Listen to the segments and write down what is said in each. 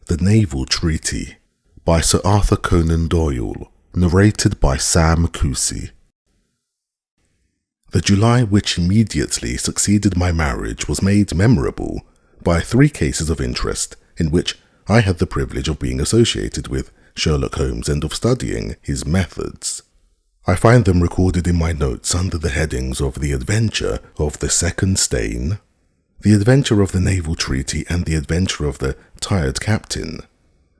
The Naval Treaty by Sir Arthur Conan Doyle, narrated by Sam Kusi. The July which immediately succeeded my marriage was made memorable by 3 cases of interest in which I had the privilege of being associated with Sherlock Holmes and of studying his methods. I find them recorded in my notes under the headings of The Adventure of the Second Stain, The Adventure of the Naval Treaty, and The Adventure of the Tired Captain.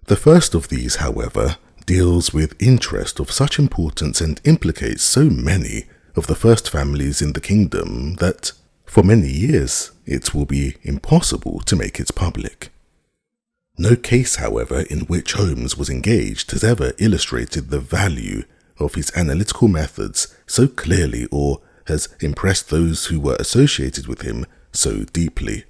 The first of these, however, deals with interest of such importance and implicates so many of the first families in the kingdom that, for many years, it will be impossible to make it public. No case, however, in which Holmes was engaged has ever illustrated the value of his analytical methods so clearly or has impressed those who were associated with him so deeply.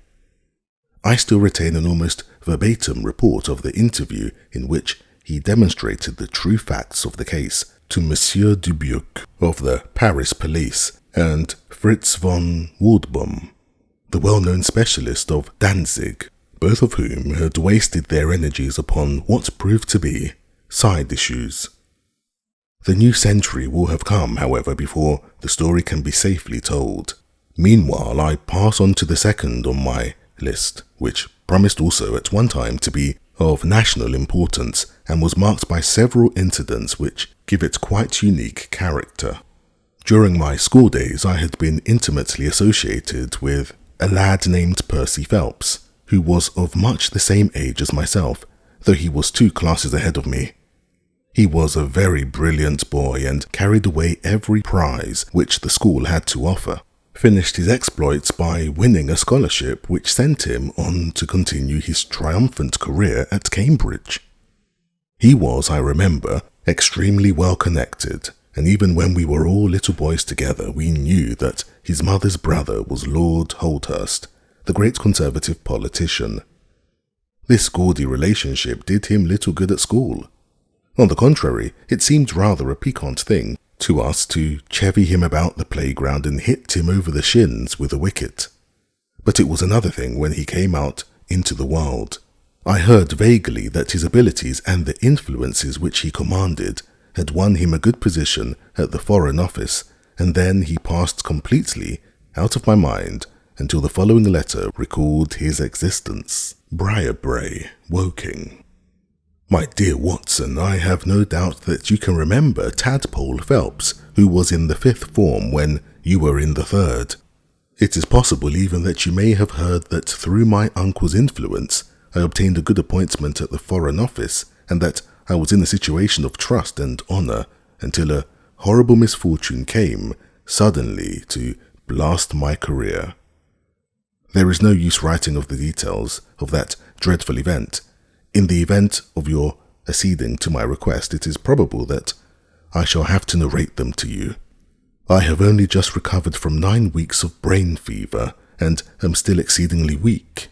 I still retain an almost verbatim report of the interview in which he demonstrated the true facts of the case to Monsieur Dubuque of the Paris police and Fritz von Waldbaum, the well-known specialist of Danzig, both of whom had wasted their energies upon what proved to be side issues. The new century will have come, however, before the story can be safely told. Meanwhile, I pass on to the second on my list, which promised also at one time to be of national importance and was marked by several incidents which give it quite unique character. During my school days, I had been intimately associated with a lad named Percy Phelps, who was of much the same age as myself, though he was 2 classes ahead of me. He was a very brilliant boy and carried away every prize which the school had to offer. Finished his exploits by winning a scholarship which sent him on to continue his triumphant career at Cambridge. He was, I remember, extremely well connected, and even when we were all little boys together, we knew that his mother's brother was Lord Holdhurst, the great conservative politician. This gaudy relationship did him little good at school. On the contrary, it seemed rather a piquant thing to us to chevy him about the playground and hit him over the shins with a wicket. But it was another thing when he came out into the world. I heard vaguely that his abilities and the influences which he commanded had won him a good position at the Foreign Office, and then he passed completely out of my mind until the following letter recalled his existence. Briarbrae, Woking. My dear Watson, I have no doubt that you can remember Tadpole Phelps, who was in the 5th form when you were in the 3rd. It is possible even that you may have heard that through my uncle's influence I obtained a good appointment at the Foreign Office, and that I was in a situation of trust and honour until a horrible misfortune came suddenly to blast my career. There is no use writing of the details of that dreadful event. In the event of your acceding to my request, it is probable that I shall have to narrate them to you. I have only just recovered from 9 weeks of brain fever and am still exceedingly weak.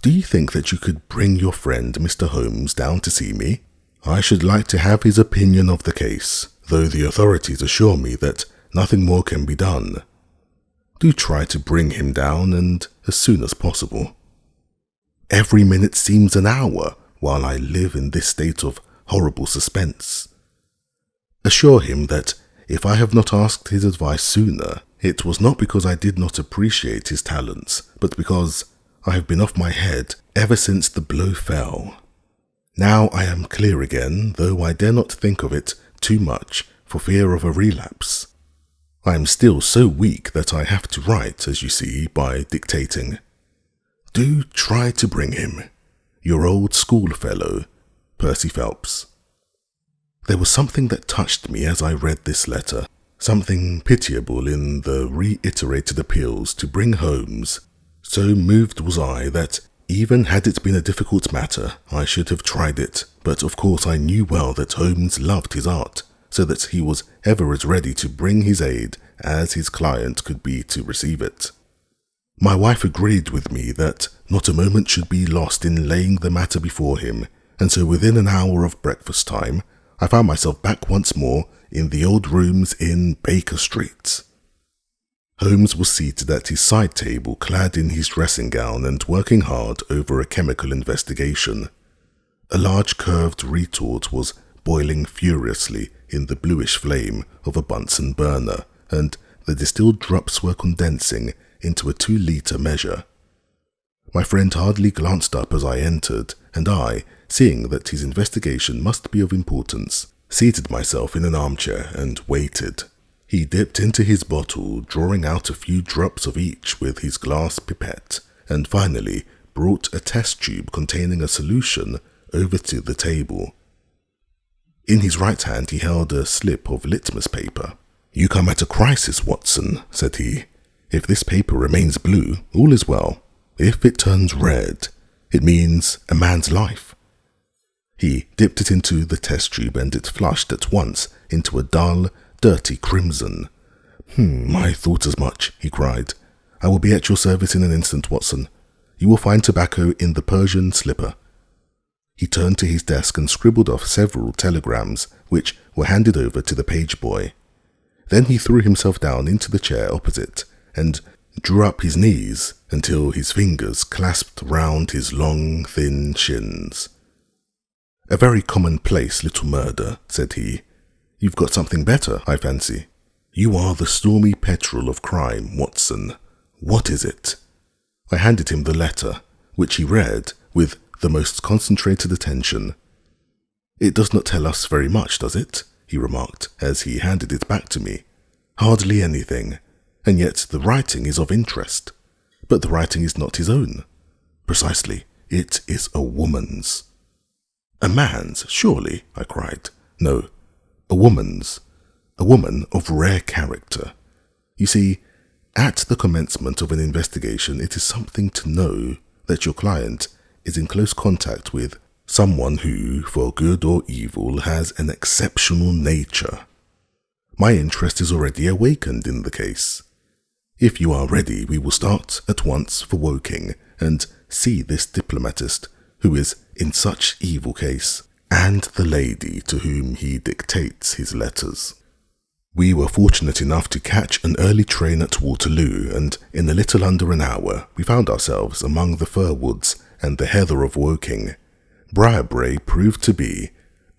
Do you think that you could bring your friend Mr. Holmes down to see me? I should like to have his opinion of the case, though the authorities assure me that nothing more can be done. Do try to bring him down, and as soon as possible. Every minute seems an hour while I live in this state of horrible suspense. Assure him that if I have not asked his advice sooner, it was not because I did not appreciate his talents, but because I have been off my head ever since the blow fell. Now I am clear again, though I dare not think of it too much for fear of a relapse. I am still so weak that I have to write, as you see, by dictating. Do try to bring him. Your old schoolfellow, Percy Phelps. There was something that touched me as I read this letter, something pitiable in the reiterated appeals to bring Holmes. So moved was I that, even had it been a difficult matter, I should have tried it, but of course I knew well that Holmes loved his art, so that he was ever as ready to bring his aid as his client could be to receive it. My wife agreed with me that not a moment should be lost in laying the matter before him, and so within an hour of breakfast time, I found myself back once more in the old rooms in Baker Street. Holmes was seated at his side table, clad in his dressing gown and working hard over a chemical investigation. A large curved retort was boiling furiously in the bluish flame of a Bunsen burner, and the distilled drops were condensing into a 2-litre measure. My friend hardly glanced up as I entered, and I, seeing that his investigation must be of importance, seated myself in an armchair and waited. He dipped into his bottle, drawing out a few drops of each with his glass pipette, and finally brought a test tube containing a solution over to the table. In his right hand he held a slip of litmus paper. "You come at a crisis, Watson," said he. "If this paper remains blue, all is well. If it turns red, it means a man's life." He dipped it into the test tube and it flushed at once into a dull, dirty crimson. "I thought as much," he cried. "I will be at your service in an instant, Watson. You will find tobacco in the Persian slipper." He turned to his desk and scribbled off several telegrams, which were handed over to the page boy. Then he threw himself down into the chair opposite and drew up his knees until his fingers clasped round his long, thin shins. "A very commonplace little murder," said he. "You've got something better, I fancy. You are the stormy petrel of crime, Watson. What is it?" I handed him the letter, which he read with the most concentrated attention. "It does not tell us very much, does it?" he remarked as he handed it back to me. "Hardly anything, and yet the writing is of interest. But the writing is not his own. Precisely, it is a woman's." "A man's, surely," I cried. "No, a woman's. A woman of rare character. You see, at the commencement of an investigation, it is something to know that your client is in close contact with someone who, for good or evil, has an exceptional nature. My interest is already awakened in the case. If you are ready, we will start at once for Woking and see this diplomatist who is in such evil case, and the lady to whom he dictates his letters." We were fortunate enough to catch an early train at Waterloo, and in a little under an hour we found ourselves among the fir woods and the heather of Woking. Briarbrae proved to be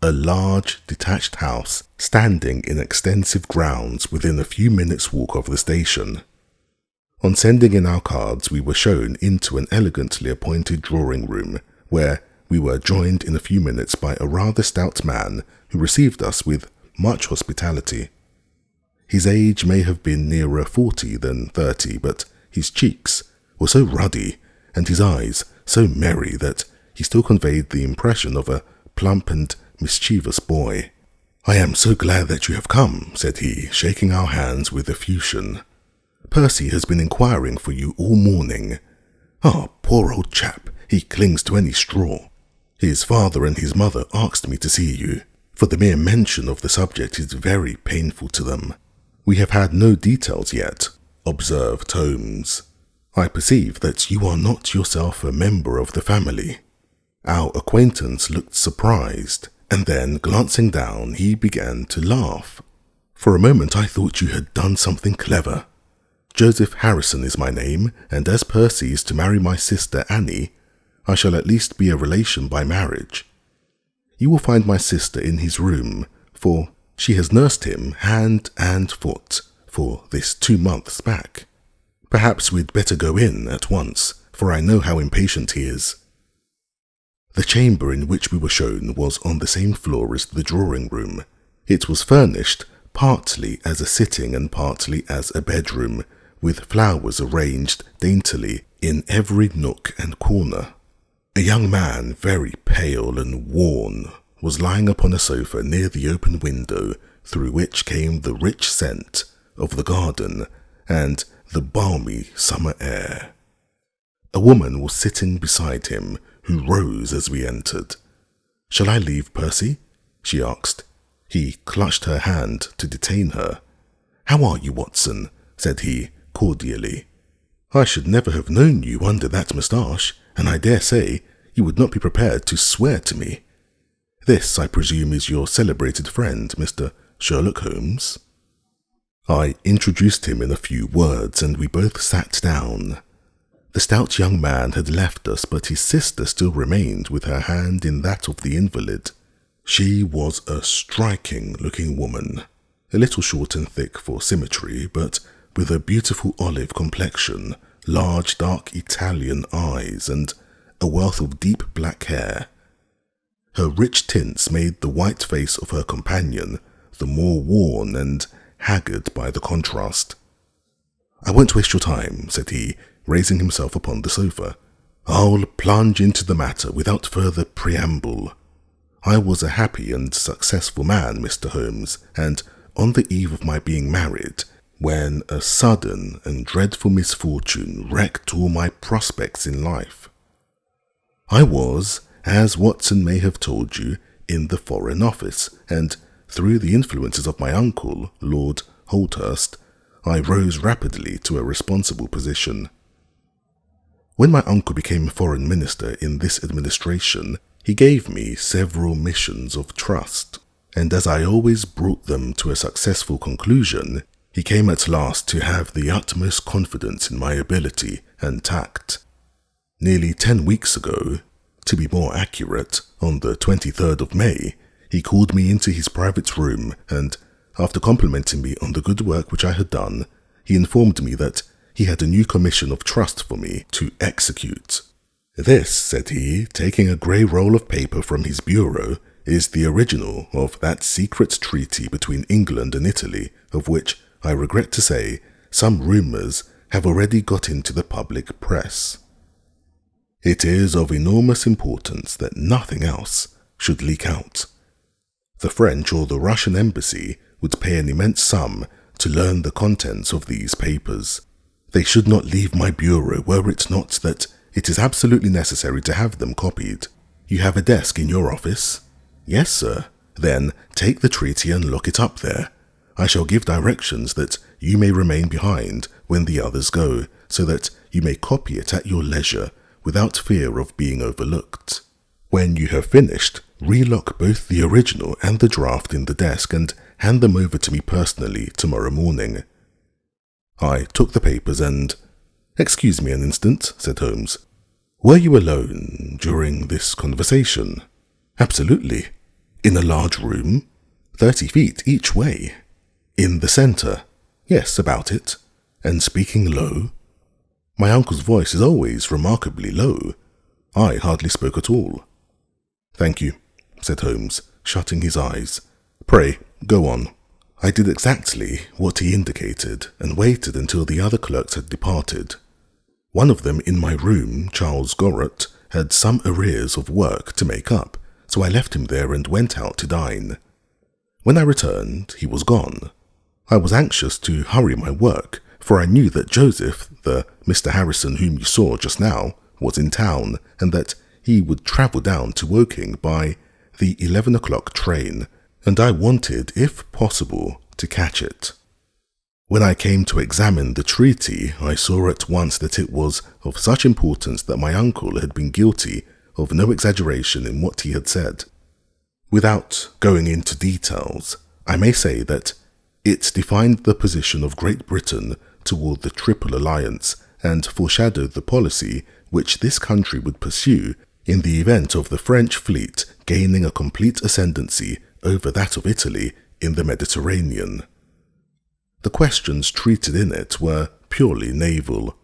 a large detached house standing in extensive grounds within a few minutes' walk of the station. On sending in our cards, we were shown into an elegantly appointed drawing room, where we were joined in a few minutes by a rather stout man who received us with much hospitality. His age may have been nearer 40 than 30, but his cheeks were so ruddy and his eyes so merry that he still conveyed the impression of a plump and mischievous boy. "I am so glad that you have come," said he, shaking our hands with effusion. "Percy has been inquiring for you all morning. Ah, poor old chap, he clings to any straw. His father and his mother asked me to see you, for the mere mention of the subject is very painful to them. We have had no details yet," observed Holmes. "I perceive that you are not yourself a member of the family." Our acquaintance looked surprised, and then, glancing down, he began to laugh. "For a moment I thought you had done something clever. Joseph Harrison is my name, and as Percy is to marry my sister Annie, I shall at least be a relation by marriage. You will find my sister in his room, for she has nursed him hand and foot for this 2 months back. Perhaps we'd better go in at once, for I know how impatient he is." The chamber in which we were shown was on the same floor as the drawing room. It was furnished partly as a sitting and partly as a bedroom, with flowers arranged daintily in every nook and corner. A young man, very pale and worn, was lying upon a sofa near the open window through which came the rich scent of the garden and the balmy summer air. A woman was sitting beside him, who rose as we entered. "Shall I leave, Percy?" she asked. He clutched her hand to detain her. "How are you, Watson?" said he cordially. "I should never have known you under that moustache, and I dare say you would not be prepared to swear to me. This, I presume, is your celebrated friend, Mr. Sherlock Holmes?" I introduced him in a few words, and we both sat down. The stout young man had left us, but his sister still remained with her hand in that of the invalid. She was a striking-looking woman, a little short and thick for symmetry, but with a beautiful olive complexion, large dark Italian eyes, and a wealth of deep black hair. Her rich tints made the white face of her companion the more worn and haggard by the contrast. "I won't waste your time," said he, raising himself upon the sofa. "I'll plunge into the matter without further preamble. I was a happy and successful man, Mr. Holmes, and on the eve of my being married, when a sudden and dreadful misfortune wrecked all my prospects in life. I was, as Watson may have told you, in the Foreign Office, and through the influences of my uncle, Lord Holdhurst, I rose rapidly to a responsible position. When my uncle became Foreign Minister in this administration, he gave me several missions of trust, and as I always brought them to a successful conclusion, he came at last to have the utmost confidence in my ability and tact. Nearly 10 weeks ago, to be more accurate, on the 23rd of May, he called me into his private room and, after complimenting me on the good work which I had done, he informed me that he had a new commission of trust for me to execute. "This," said he, taking a grey roll of paper from his bureau, "is the original of that secret treaty between England and Italy, of which, I regret to say, some rumours have already got into the public press. It is of enormous importance that nothing else should leak out. The French or the Russian embassy would pay an immense sum to learn the contents of these papers. They should not leave my bureau were it not that it is absolutely necessary to have them copied. You have a desk in your office?" "Yes, sir." "Then take the treaty and lock it up there. I shall give directions that you may remain behind when the others go, so that you may copy it at your leisure without fear of being overlooked. When you have finished, relock both the original and the draft in the desk and hand them over to me personally tomorrow morning." I took the papers and— "Excuse me an instant," said Holmes. "Were you alone during this conversation?" "Absolutely." "In a large room?" 30 feet each way." "In the centre?" "Yes, about it." "And speaking low?" "My uncle's voice is always remarkably low. I hardly spoke at all." "Thank you," said Holmes, shutting his eyes. "Pray, go on." I did exactly what he indicated and waited until the other clerks had departed. One of them in my room, Charles Gorrot, had some arrears of work to make up, so I left him there and went out to dine. When I returned, he was gone. I was anxious to hurry my work, for I knew that Joseph, the Mr. Harrison whom you saw just now, was in town, and that he would travel down to Woking by the 11 o'clock train, and I wanted, if possible, to catch it. When I came to examine the treaty, I saw at once that it was of such importance that my uncle had been guilty of no exaggeration in what he had said. Without going into details, I may say that it defined the position of Great Britain toward the Triple Alliance and foreshadowed the policy which this country would pursue in the event of the French fleet gaining a complete ascendancy over that of Italy in the Mediterranean. The questions treated in it were purely naval.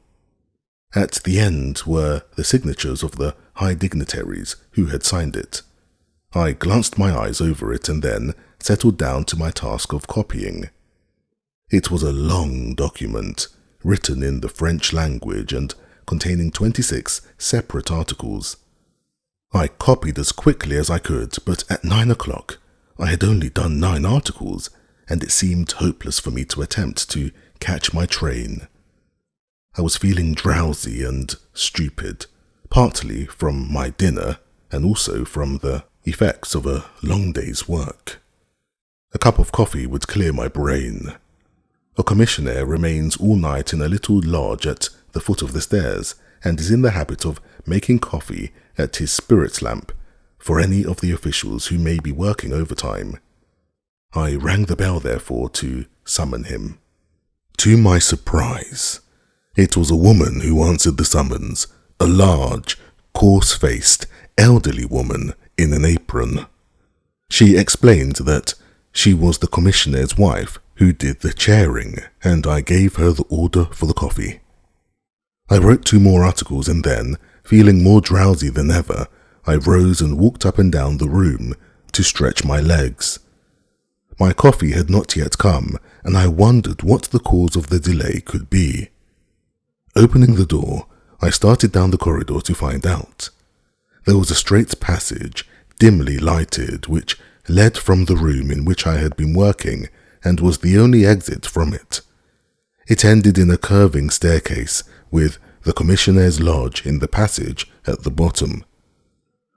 At the end were the signatures of the high dignitaries who had signed it. I glanced my eyes over it and then settled down to my task of copying. It was a long document, written in the French language and containing 26 separate articles. I copied as quickly as I could, but at 9 o'clock I had only done 9 articles, and it seemed hopeless for me to attempt to catch my train. I was feeling drowsy and stupid, partly from my dinner and also from the effects of a long day's work. A cup of coffee would clear my brain. A commissionaire remains all night in a little lodge at the foot of the stairs and is in the habit of making coffee at his spirit lamp for any of the officials who may be working overtime. I rang the bell, therefore, to summon him. To my surprise, It was a woman who answered the summons, a large, coarse-faced, elderly woman in an apron. She explained that she was the commissionaire's wife who did the chairing, and I gave her the order for the coffee. I wrote 2 more articles and then, feeling more drowsy than ever, I rose and walked up and down the room to stretch my legs. My coffee had not yet come, and I wondered what the cause of the delay could be. Opening the door, I started down the corridor to find out. There was a straight passage, dimly lighted, which led from the room in which I had been working and was the only exit from it. It ended in a curving staircase with the commissionaire's lodge in the passage at the bottom.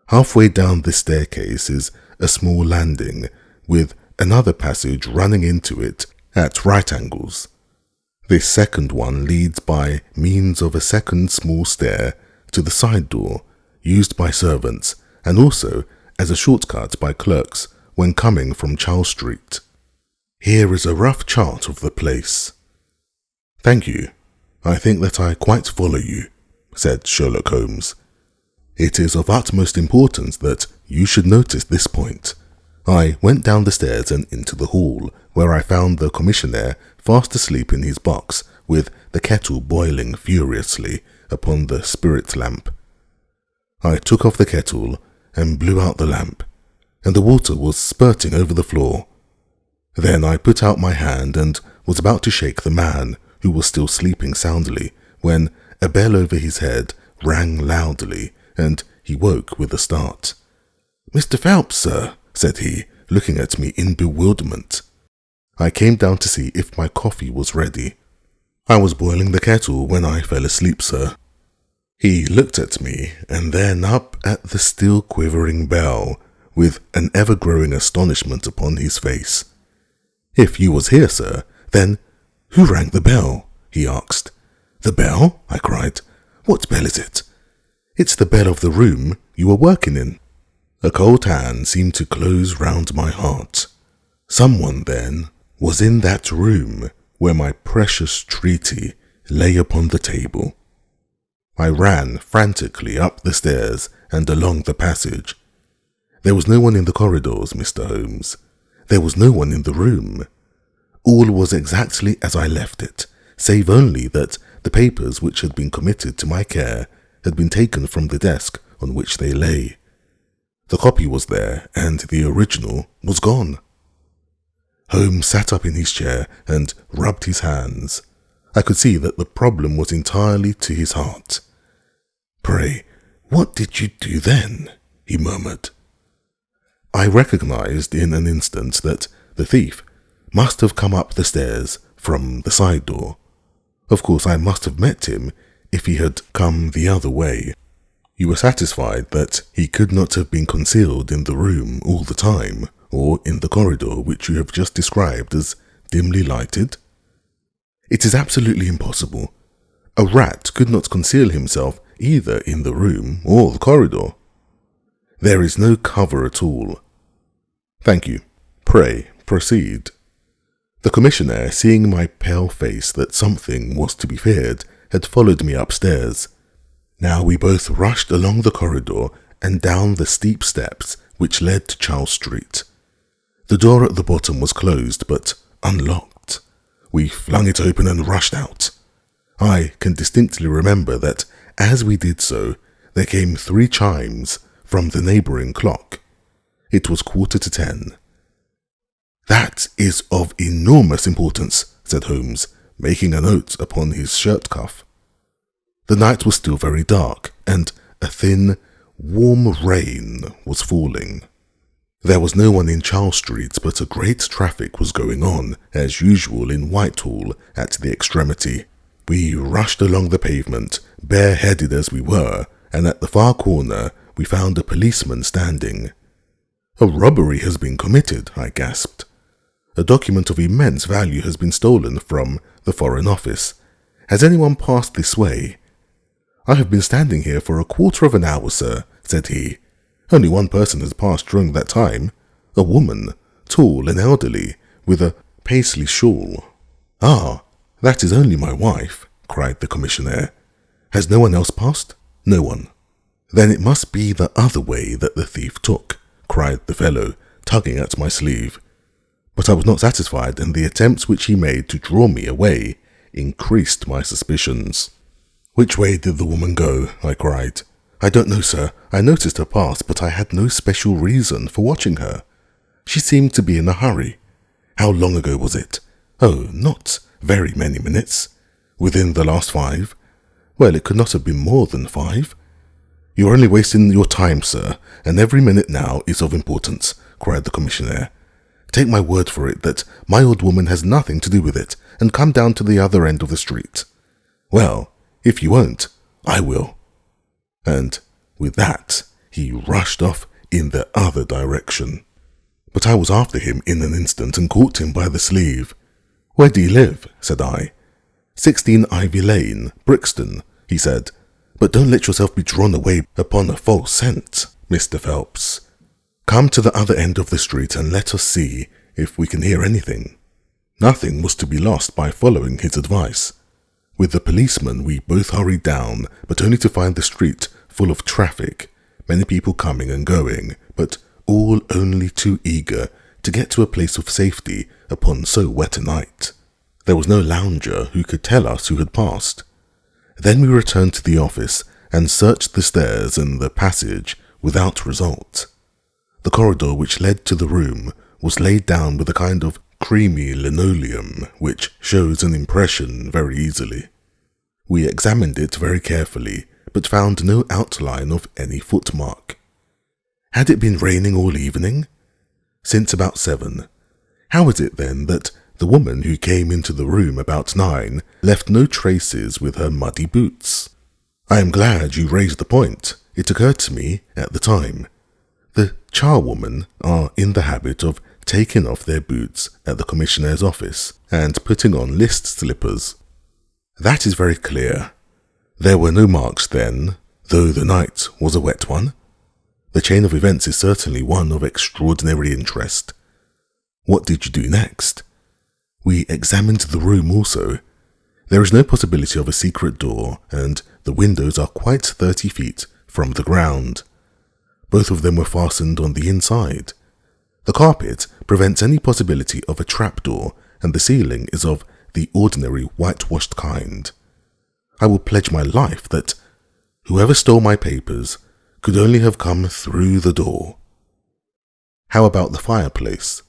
Halfway down this staircase is a small landing with another passage running into it at right angles. This second one leads by means of a second small stair to the side door used by servants and also as a shortcut by clerks when coming from Charles Street. Here is a rough chart of the place. Thank you. I think that I quite follow you, said Sherlock Holmes. It is of utmost importance that you should notice this point. I went down the stairs and into the hall, where I found the commissionaire fast asleep in his box, with the kettle boiling furiously upon the spirit lamp. I took off the kettle and blew out the lamp, and the water was spurting over the floor. Then I put out my hand and was about to shake the man, who was still sleeping soundly, when a bell over his head rang loudly, and he woke with a start. "Mr. Phelps, sir," said he, looking at me in bewilderment. I came down to see if my coffee was ready. "I was boiling the kettle when I fell asleep, sir." He looked at me, and then up at the still quivering bell, with an ever-growing astonishment upon his face. "If you was here, sir, then who rang the bell?" he asked. "The bell?" I cried. "What bell is it?" "It's the bell of the room you were working in." A cold hand seemed to close round my heart. Someone, then, was in that room where my precious treaty lay upon the table. I ran frantically up the stairs and along the passage. There was no one in the corridors, Mr. Holmes. There was no one in the room. All was exactly as I left it, save only that the papers which had been committed to my care had been taken from the desk on which they lay. The copy was there, and the original was gone. Holmes sat up in his chair and rubbed his hands. I could see that the problem was entirely to his heart. "Pray, what did you do then?" he murmured. I recognized in an instant that the thief must have come up the stairs from the side door. Of course, I must have met him if he had come the other way. You were satisfied that he could not have been concealed in the room all the time, or in the corridor which you have just described as dimly lighted? It is absolutely impossible. A rat could not conceal himself either in the room or the corridor. There is no cover at all. "Thank you. Pray, proceed." The commissionaire, seeing my pale face that something was to be feared, had followed me upstairs. Now we both rushed along the corridor and down the steep steps which led to Charles Street. The door at the bottom was closed, but unlocked. We flung it open and rushed out. I can distinctly remember that as we did so, there came 3 chimes from the neighbouring clock. It was 10:15. "That is of enormous importance," said Holmes, making a note upon his shirt cuff. The night was still very dark, and a thin, warm rain was falling. There was no one in Charles Street, but a great traffic was going on, as usual in Whitehall, at the extremity. We rushed along the pavement, bareheaded as we were, and at the far corner we found a policeman standing. "A robbery has been committed," I gasped. "A document of immense value has been stolen from the Foreign Office. Has anyone passed this way?" "I have been standing here for a quarter of an hour, sir," said he. "Only one person has passed during that time. A woman, tall and elderly, with a Paisley shawl." "Ah, that is only my wife," cried the commissionaire. "Has no one else passed?" "No one." "Then it must be the other way that the thief took," cried the fellow, tugging at my sleeve. But I was not satisfied, and the attempts which he made to draw me away increased my suspicions. "Which way did the woman go?" I cried. "I don't know, sir. I noticed her pass, but I had no special reason for watching her. She seemed to be in a hurry." "How long ago was it?" "Oh, not very many minutes." "Within the last 5? "Well, it could not have been more than 5. "You're only wasting your time, sir, and every minute now is of importance," cried the commissionaire. "Take my word for it that my old woman has nothing to do with it, and come down to the other end of the street." "Well, if you won't, I will." And with that, he rushed off in the other direction. But I was after him in an instant and caught him by the sleeve. "Where do you live?" said I. 16 Ivy Lane, Brixton," he said. "But don't let yourself be drawn away upon a false scent, Mr. Phelps. Come to the other end of the street and let us see if we can hear anything." Nothing was to be lost by following his advice. With the policeman we both hurried down, but only to find the street full of traffic, many people coming and going, but all only too eager to get to a place of safety upon so wet a night. There was no lounger who could tell us who had passed. Then we returned to the office and searched the stairs and the passage without result. The corridor which led to the room was laid down with a kind of creamy linoleum which shows an impression very easily. We examined it very carefully, but found no outline of any footmark. Had it been raining all evening? Since about 7. How is it then that the woman who came into the room about 9 left no traces with her muddy boots? I am glad you raised the point. It occurred to me at the time. The charwomen are in the habit of taking off their boots at the commissionaire's office and putting on list slippers. That is very clear. There were no marks then, though the night was a wet one. The chain of events is certainly one of extraordinary interest. What did you do next? We examined the room also. There is no possibility of a secret door, and the windows are quite 30 feet from the ground. Both of them were fastened on the inside. The carpet prevents any possibility of a trapdoor, and the ceiling is of the ordinary whitewashed kind. I will pledge my life that whoever stole my papers could only have come through the door. How about the fireplace?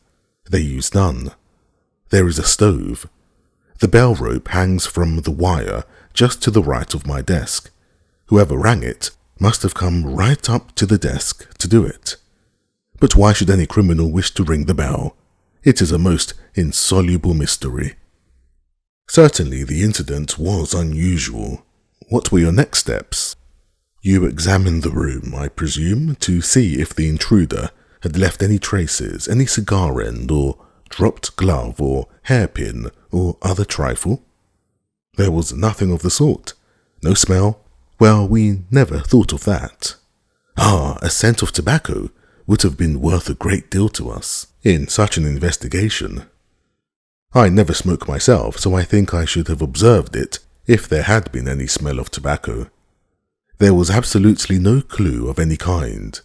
They used none. There is a stove. The bell rope hangs from the wire just to the right of my desk. Whoever rang it must have come right up to the desk to do it. But why should any criminal wish to ring the bell? It is a most insoluble mystery. Certainly the incident was unusual. What were your next steps? You examined the room, I presume, to see if the intruder had left any traces, any cigar end, or dropped glove, or hairpin, or other trifle? There was nothing of the sort. No smell? Well, we never thought of that. Ah, a scent of tobacco would have been worth a great deal to us in such an investigation. I never smoke myself, so I think I should have observed it if there had been any smell of tobacco. There was absolutely no clue of any kind.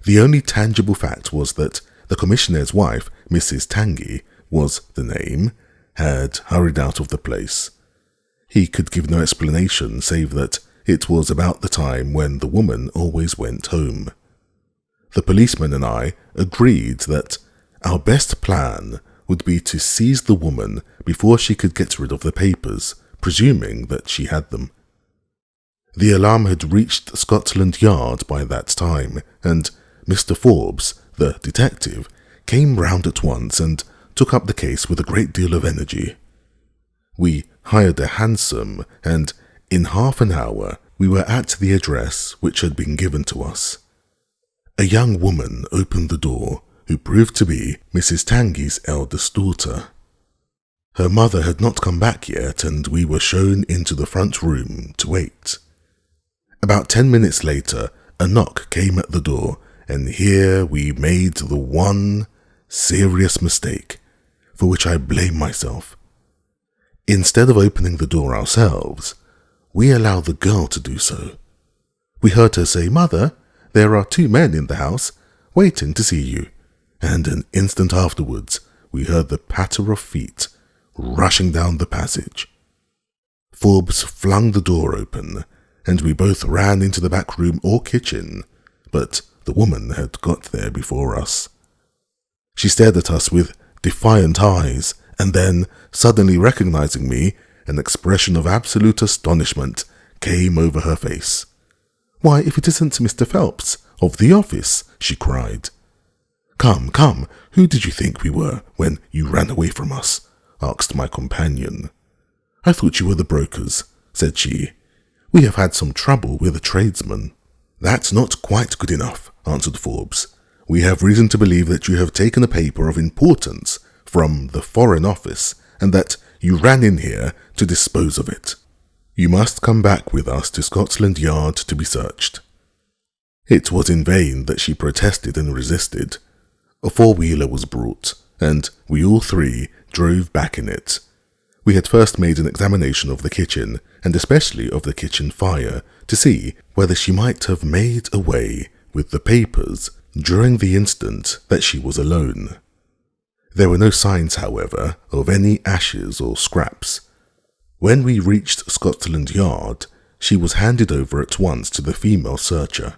The only tangible fact was that the commissionaire's wife, Mrs. Tangy, was the name, had hurried out of the place. He could give no explanation save that it was about the time when the woman always went home. The policeman and I agreed that our best plan would be to seize the woman before she could get rid of the papers, presuming that she had them. The alarm had reached Scotland Yard by that time, and Mr. Forbes, the detective, came round at once and took up the case with a great deal of energy. We hired a hansom, and in half an hour we were at the address which had been given to us. A young woman opened the door, who proved to be Mrs. Tangy's eldest daughter. Her mother had not come back yet, and we were shown into the front room to wait. About 10 minutes later, a knock came at the door, and here we made the one serious mistake for which I blame myself. Instead of opening the door ourselves, we allowed the girl to do so. We heard her say, "Mother, there are 2 men in the house waiting to see you," and an instant afterwards we heard the patter of feet rushing down the passage. Forbes flung the door open, and we both ran into the back room or kitchen, but the woman had got there before us. She stared at us with defiant eyes, and then, suddenly recognizing me, an expression of absolute astonishment came over her face. "Why, if it isn't Mr. Phelps, of the office," she cried. Come, who did you think we were when you ran away from us?" asked my companion. "I thought you were the brokers," said she. "We have had some trouble with a tradesman." "That's not quite good enough," answered Forbes. "We have reason to believe that you have taken a paper of importance from the Foreign Office and that you ran in here to dispose of it. You must come back with us to Scotland Yard to be searched." It was in vain that she protested and resisted. A 4-wheeler was brought, and we all 3 drove back in it. We had first made an examination of the kitchen, and especially of the kitchen fire, to see whether she might have made away with the papers during the instant that she was alone. There were no signs, however, of any ashes or scraps. When we reached Scotland Yard, she was handed over at once to the female searcher.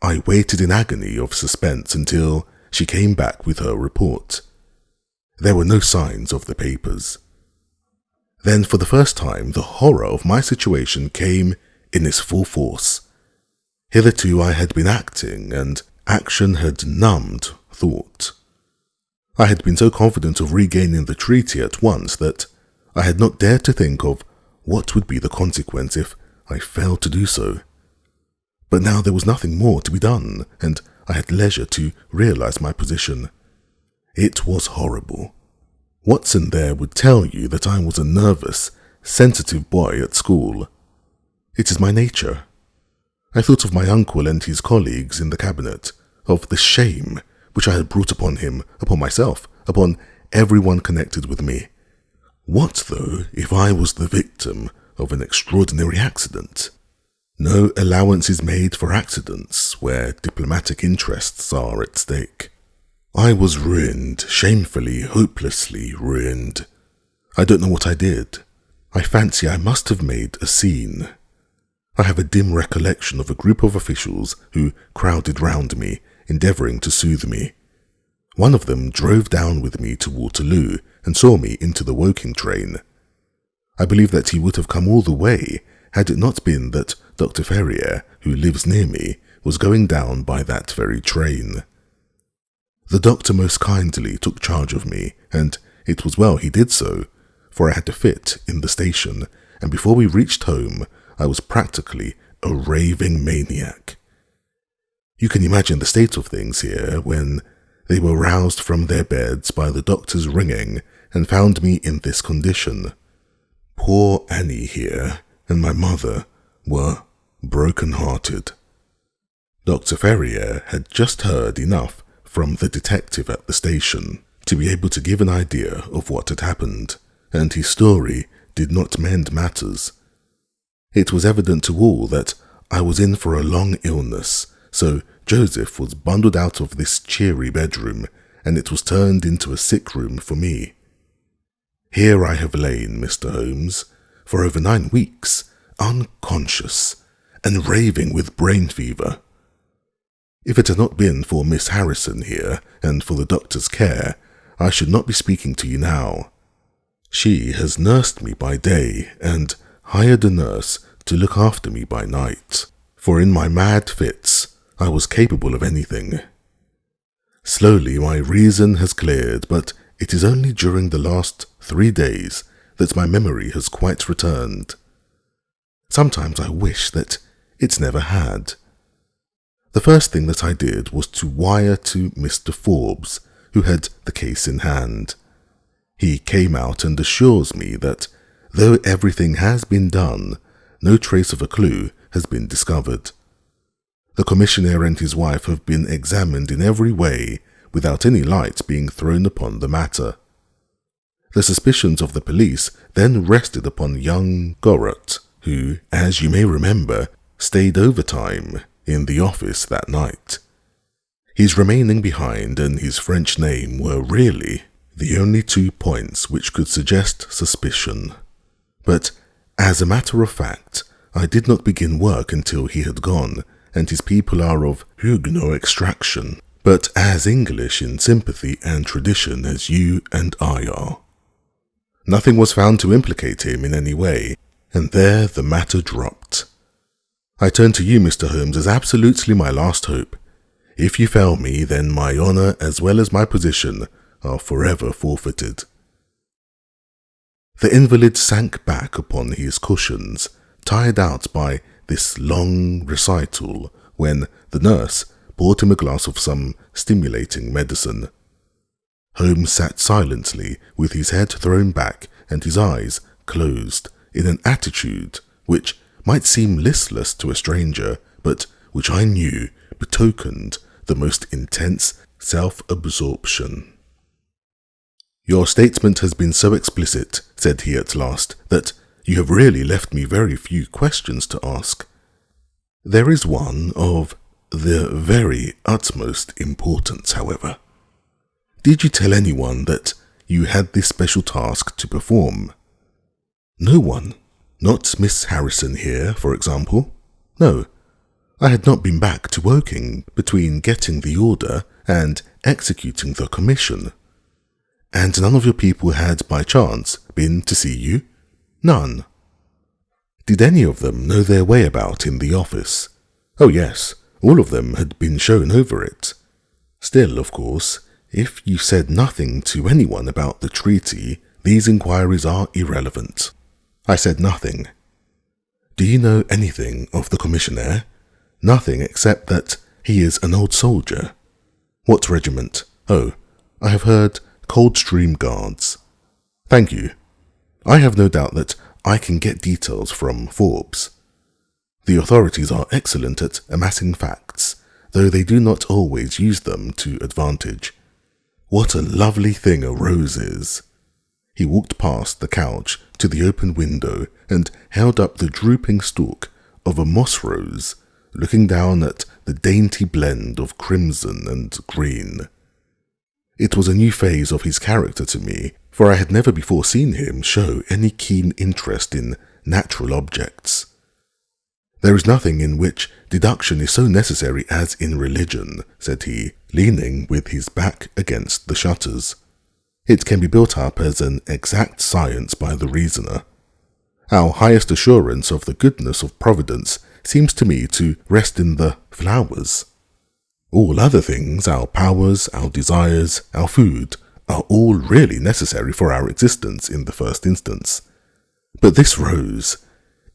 I waited in agony of suspense until she came back with her report. There were no signs of the papers. Then, for the first time, the horror of my situation came in its full force. Hitherto I had been acting, and action had numbed thought. I had been so confident of regaining the treaty at once that I had not dared to think of what would be the consequence if I failed to do so. But now there was nothing more to be done, and I had leisure to realize my position. It was horrible. Watson there would tell you that I was a nervous, sensitive boy at school. It is my nature. I thought of my uncle and his colleagues in the cabinet, of the shame which I had brought upon him, upon myself, upon everyone connected with me. What, though, if I was the victim of an extraordinary accident? No allowance is made for accidents where diplomatic interests are at stake. I was ruined, shamefully, hopelessly ruined. I don't know what I did. I fancy I must have made a scene. I have a dim recollection of a group of officials who crowded round me, endeavouring to soothe me. One of them drove down with me to Waterloo and saw me into the Woking train. I believe that he would have come all the way had it not been that Dr. Ferrier, who lives near me, was going down by that very train. The doctor most kindly took charge of me, and it was well he did so, for I had to fit in the station, and before we reached home, I was practically a raving maniac. You can imagine the state of things here when they were roused from their beds by the doctor's ringing and found me in this condition. Poor Annie here and my mother were broken-hearted. Dr. Ferrier had just heard enough from the detective at the station to be able to give an idea of what had happened, and his story did not mend matters. It was evident to all that I was in for a long illness, so Joseph was bundled out of this cheery bedroom, and it was turned into a sick room for me. Here I have lain, Mr. Holmes, for over 9 weeks, unconscious, and raving with brain fever. If it had not been for Miss Harrison here, and for the doctor's care, I should not be speaking to you now. She has nursed me by day, and hired a nurse to look after me by night, for in my mad fits I was capable of anything. Slowly my reason has cleared, but it is only during the last 3 days that my memory has quite returned. Sometimes I wish that it never had. The first thing that I did was to wire to Mr. Forbes, who had the case in hand. He came out and assures me that, though everything has been done, no trace of a clue has been discovered. The commissionaire and his wife have been examined in every way, without any light being thrown upon the matter. The suspicions of the police then rested upon young Gorot, who, as you may remember, stayed overtime in the office that night. His remaining behind and his French name were really the only 2 points which could suggest suspicion. But, as a matter of fact, I did not begin work until he had gone, and his people are of Huguenot extraction, but as English in sympathy and tradition as you and I are. Nothing was found to implicate him in any way, and there the matter dropped. I turn to you, Mr. Holmes, as absolutely my last hope. If you fail me, then my honour as well as my position are forever forfeited. The invalid sank back upon his cushions, tired out by this long recital, when the nurse brought him a glass of some stimulating medicine. Holmes sat silently, with his head thrown back and his eyes closed, in an attitude which might seem listless to a stranger, but which I knew betokened the most intense self-absorption. "Your statement has been so explicit," said he at last, "that you have really left me very few questions to ask. There is one of the very utmost importance, however. Did you tell anyone that you had this special task to perform?" "No one. Not Miss Harrison here, for example. No. I had not been back to Woking between getting the order and executing the commission." "And none of your people had, by chance, been to see you?" "None." "Did any of them know their way about in the office?" "Oh yes, all of them had been shown over it." "Still, of course, if you said nothing to anyone about the treaty, these inquiries are irrelevant." "I said nothing." "Do you know anything of the commissionaire?" "Nothing except that he is an old soldier." "What regiment?" "Oh, I have heard Coldstream Guards." "Thank you. I have no doubt that I can get details from Forbes. The authorities are excellent at amassing facts, though they do not always use them to advantage. What a lovely thing a rose is." He walked past the couch to the open window and held up the drooping stalk of a moss rose, looking down at the dainty blend of crimson and green. It was a new phase of his character to me, for I had never before seen him show any keen interest in natural objects. "There is nothing in which deduction is so necessary as in religion," said he, leaning with his back against the shutters. "It can be built up as an exact science by the reasoner. Our highest assurance of the goodness of Providence seems to me to rest in the flowers. All other things, our powers, our desires, our food, are all really necessary for our existence in the first instance. But this rose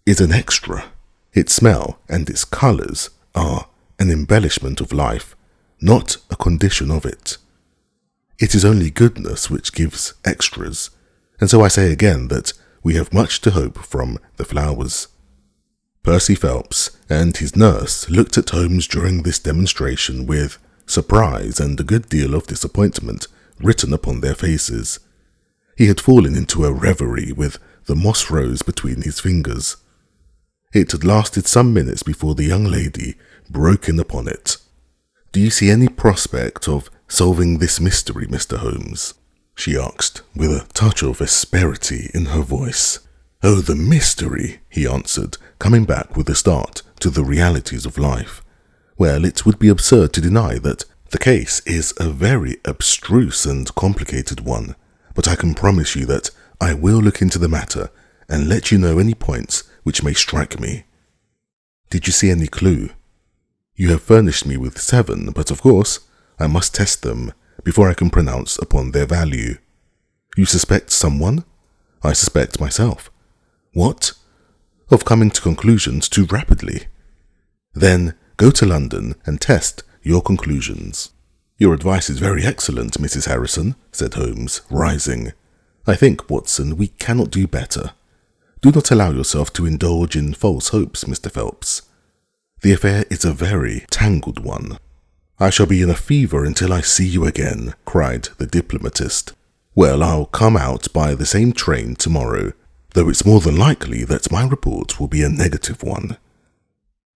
is an extra. Its smell and its colours are an embellishment of life, not a condition of it. It is only goodness which gives extras, and so I say again that we have much to hope from the flowers." Percy Phelps and his nurse looked at Holmes during this demonstration with surprise and a good deal of disappointment written upon their faces. He had fallen into a reverie with the moss rose between his fingers. It had lasted some minutes before the young lady broke in upon it. "Do you see any prospect of solving this mystery, Mr. Holmes?" she asked, with a touch of asperity in her voice. "Oh, the mystery," he answered, coming back with a start to the realities of life. "Well, it would be absurd to deny that the case is a very abstruse and complicated one, but I can promise you that I will look into the matter and let you know any points which may strike me." "Did you see any clue?" "You have furnished me with 7, but of course I must test them before I can pronounce upon their value." "You suspect someone?" "I suspect myself." "What?" "Of coming to conclusions too rapidly." "Then go to London and test your conclusions." "Your advice is very excellent, Mrs. Harrison," said Holmes, rising. "I think, Watson, we cannot do better. Do not allow yourself to indulge in false hopes, Mr. Phelps. The affair is a very tangled one." "I shall be in a fever until I see you again," cried the diplomatist. Well, I'll come out by the same train tomorrow, though it's more than likely that my report will be a negative one."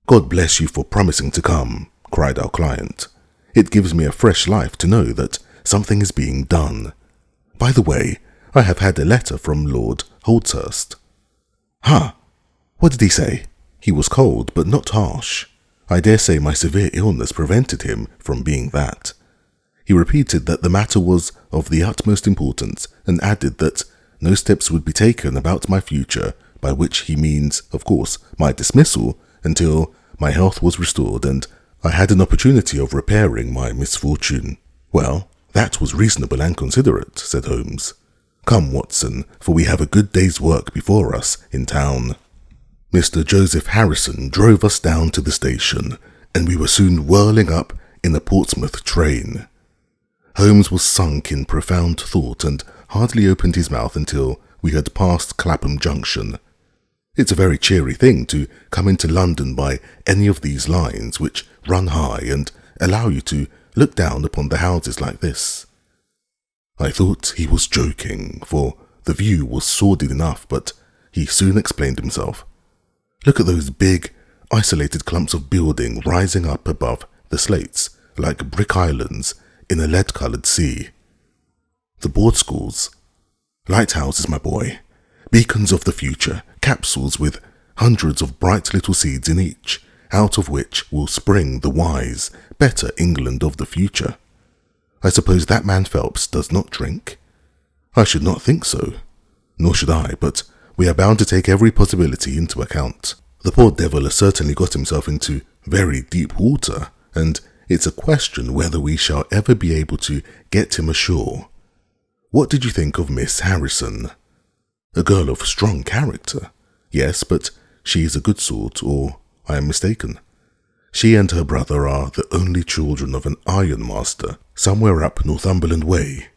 "God bless you for promising to come," cried our client. "It gives me a fresh life to know that something is being done. By the way, I have had a letter from Lord Holdhurst." "Huh? What did he say?" "He was cold, but not harsh. I dare say my severe illness prevented him from being that. He repeated that the matter was of the utmost importance, and added that no steps would be taken about my future, by which he means, of course, my dismissal, until my health was restored and I had an opportunity of repairing my misfortune." "Well, that was reasonable and considerate," said Holmes. "Come, Watson, for we have a good day's work before us in town." Mr. Joseph Harrison drove us down to the station, and we were soon whirling up in a Portsmouth train. Holmes was sunk in profound thought and hardly opened his mouth until we had passed Clapham Junction. It's a very cheery thing to come into London by any of these lines which run high and allow you to look down upon the houses like this. I thought he was joking, for the view was sordid enough, but he soon explained himself. "Look at those big, isolated clumps of building rising up above the slates, like brick islands in a lead-coloured sea. The board schools. Lighthouses, my boy. Beacons of the future, capsules with hundreds of bright little seeds in each, out of which will spring the wise, better England of the future. I suppose that man Phelps does not drink? I should not think so. Nor should I, but we are bound to take every possibility into account. The poor devil has certainly got himself into very deep water, and it's a question whether we shall ever be able to get him ashore. What did you think of Miss Harrison? A girl of strong character. Yes, but she is a good sort, or I am mistaken. She and her brother are the only children of an ironmaster somewhere up Northumberland way.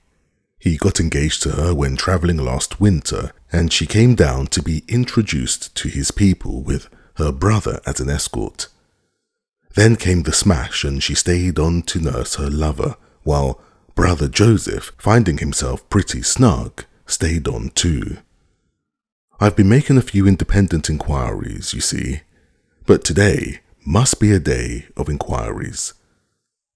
He got engaged to her when travelling last winter, and she came down to be introduced to his people with her brother as an escort. Then came the smash, and she stayed on to nurse her lover, while brother Joseph, finding himself pretty snug, stayed on too. I've been making a few independent inquiries, you see, but today must be a day of inquiries.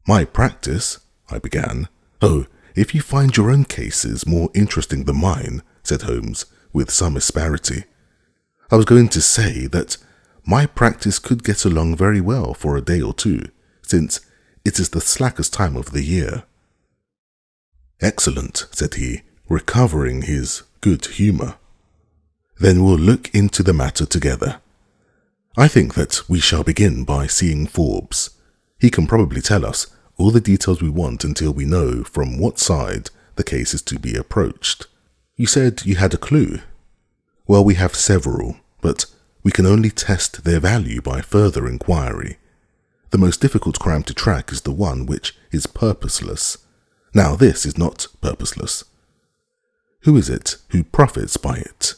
My practice, I began. "Oh, if you find your own cases more interesting than mine," said Holmes, with some asperity. "I was going to say that my practice could get along very well for a day or two, since it is the slackest time of the year." "Excellent," said he, recovering his good humour. "Then we'll look into the matter together. I think that we shall begin by seeing Forbes. He can probably tell us all the details we want until we know from what side the case is to be approached. You said you had a clue. Well, we have several, but we can only test their value by further inquiry. The most difficult crime to track is the one which is purposeless. Now this is not purposeless. Who is it who profits by it?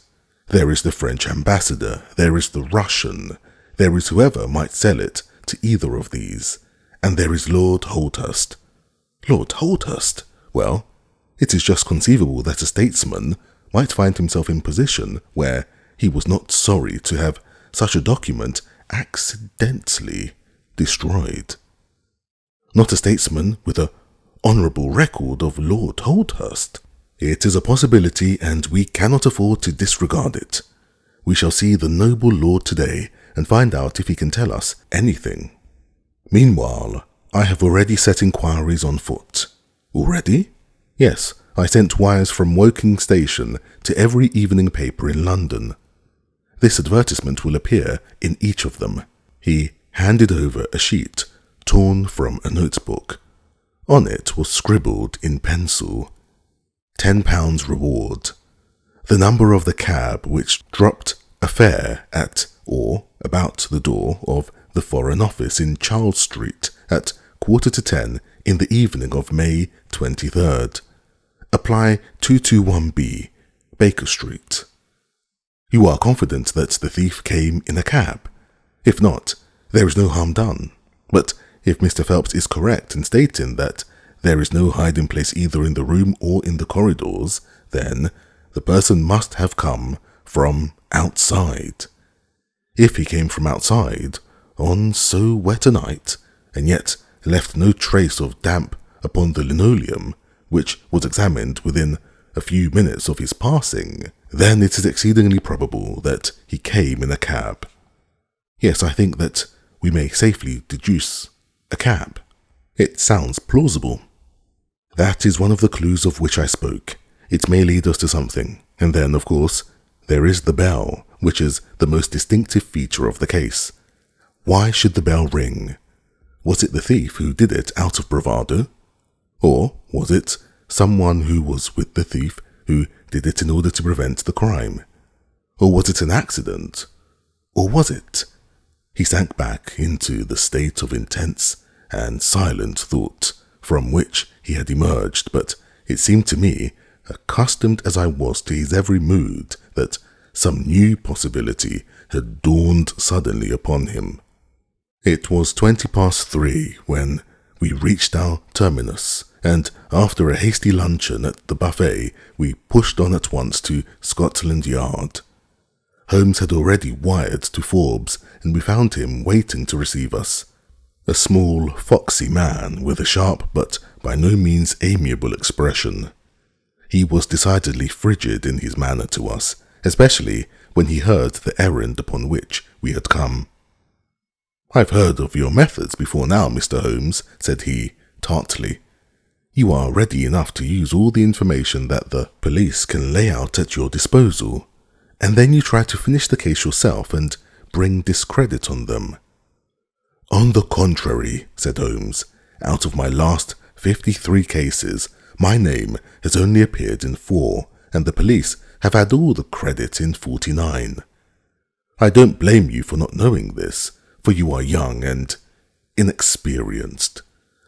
There is the French ambassador, there is the Russian, there is whoever might sell it to either of these, and there is Lord Holdhurst. Lord Holdhurst? Well, it is just conceivable that a statesman might find himself in position where he was not sorry to have such a document accidentally destroyed. Not a statesman with an honourable record of Lord Holdhurst. It is a possibility, and we cannot afford to disregard it. We shall see the noble lord today and find out if he can tell us anything. Meanwhile, I have already set inquiries on foot." "Already?" "Yes, I sent wires from Woking Station to every evening paper in London. This advertisement will appear in each of them." He handed over a sheet torn from a notebook. On it was scribbled in pencil, £10 reward, the number of the cab which dropped a fare at or about the door of the Foreign Office in Charles Street at 9:45 in the evening of May 23rd. Apply 221B, Baker Street. You are confident that the thief came in a cab? If not, there is no harm done. But if Mr. Phelps is correct in stating that there is no hiding place either in the room or in the corridors, then the person must have come from outside. If he came from outside on so wet a night, and yet left no trace of damp upon the linoleum, which was examined within a few minutes of his passing, then it is exceedingly probable that he came in a cab. Yes, I think that we may safely deduce a cab. It sounds plausible. That is one of the clues of which I spoke. It may lead us to something. And then, of course, there is the bell, which is the most distinctive feature of the case. Why should the bell ring? Was it the thief who did it out of bravado? Or was it someone who was with the thief who did it in order to prevent the crime? Or was it an accident? Or was it? He sank back into the state of intense and silent thought from which he had emerged, but it seemed to me, accustomed as I was to his every mood, that some new possibility had dawned suddenly upon him. It was 3:20 when we reached our terminus, and after a hasty luncheon at the buffet, we pushed on at once to Scotland Yard. Holmes had already wired to Forbes, and we found him waiting to receive us. A small, foxy man with a sharp but by no means amiable expression. He was decidedly frigid in his manner to us, especially when he heard the errand upon which we had come. "I've heard of your methods before now, Mr. Holmes," said he, tartly. "You are ready enough to use all the information that the police can lay out at your disposal, and then you try to finish the case yourself and bring discredit on them." "On the contrary," said Holmes, "out of my last 53 cases, my name has only appeared in 4, and the police have had all the credit in 49. I don't blame you for not knowing this, for you are young and inexperienced.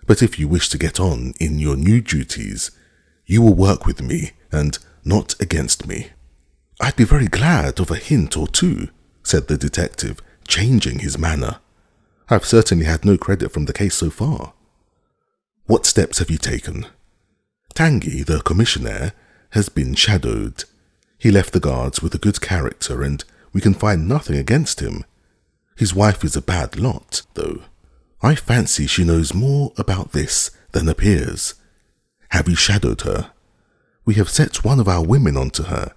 But if you wish to get on in your new duties, you will work with me and not against me." "I'd be very glad of a hint or two," said the detective, changing his manner. "I've certainly had no credit from the case so far." "What steps have you taken?" "Tanguy, the commissionaire, has been shadowed. He left the guards with a good character, and we can find nothing against him. His wife is a bad lot, though. I fancy she knows more about this than appears. Have you shadowed her?" "We have set one of our women onto her.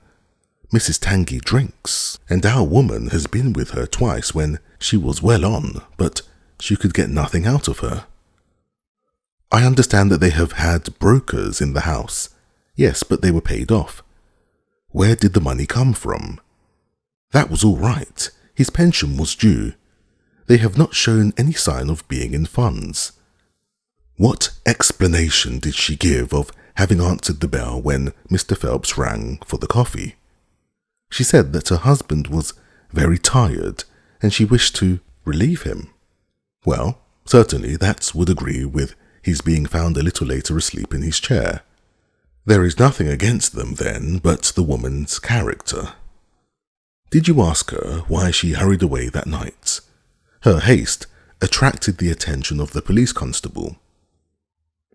Mrs. Tanguy drinks, and our woman has been with her twice when she was well on, but she could get nothing out of her." "I understand that they have had brokers in the house." "Yes, but they were paid off." "Where did the money come from?" "That was all right. His pension was due. They have not shown any sign of being in funds." "What explanation did she give of having answered the bell when Mr. Phelps rang for the coffee?" "She said that her husband was very tired and she wished to relieve him." "Well, certainly that would agree with his being found a little later asleep in his chair. There is nothing against them then but the woman's character." "Did you ask her why she hurried away that night?" "Her haste attracted the attention of the police constable.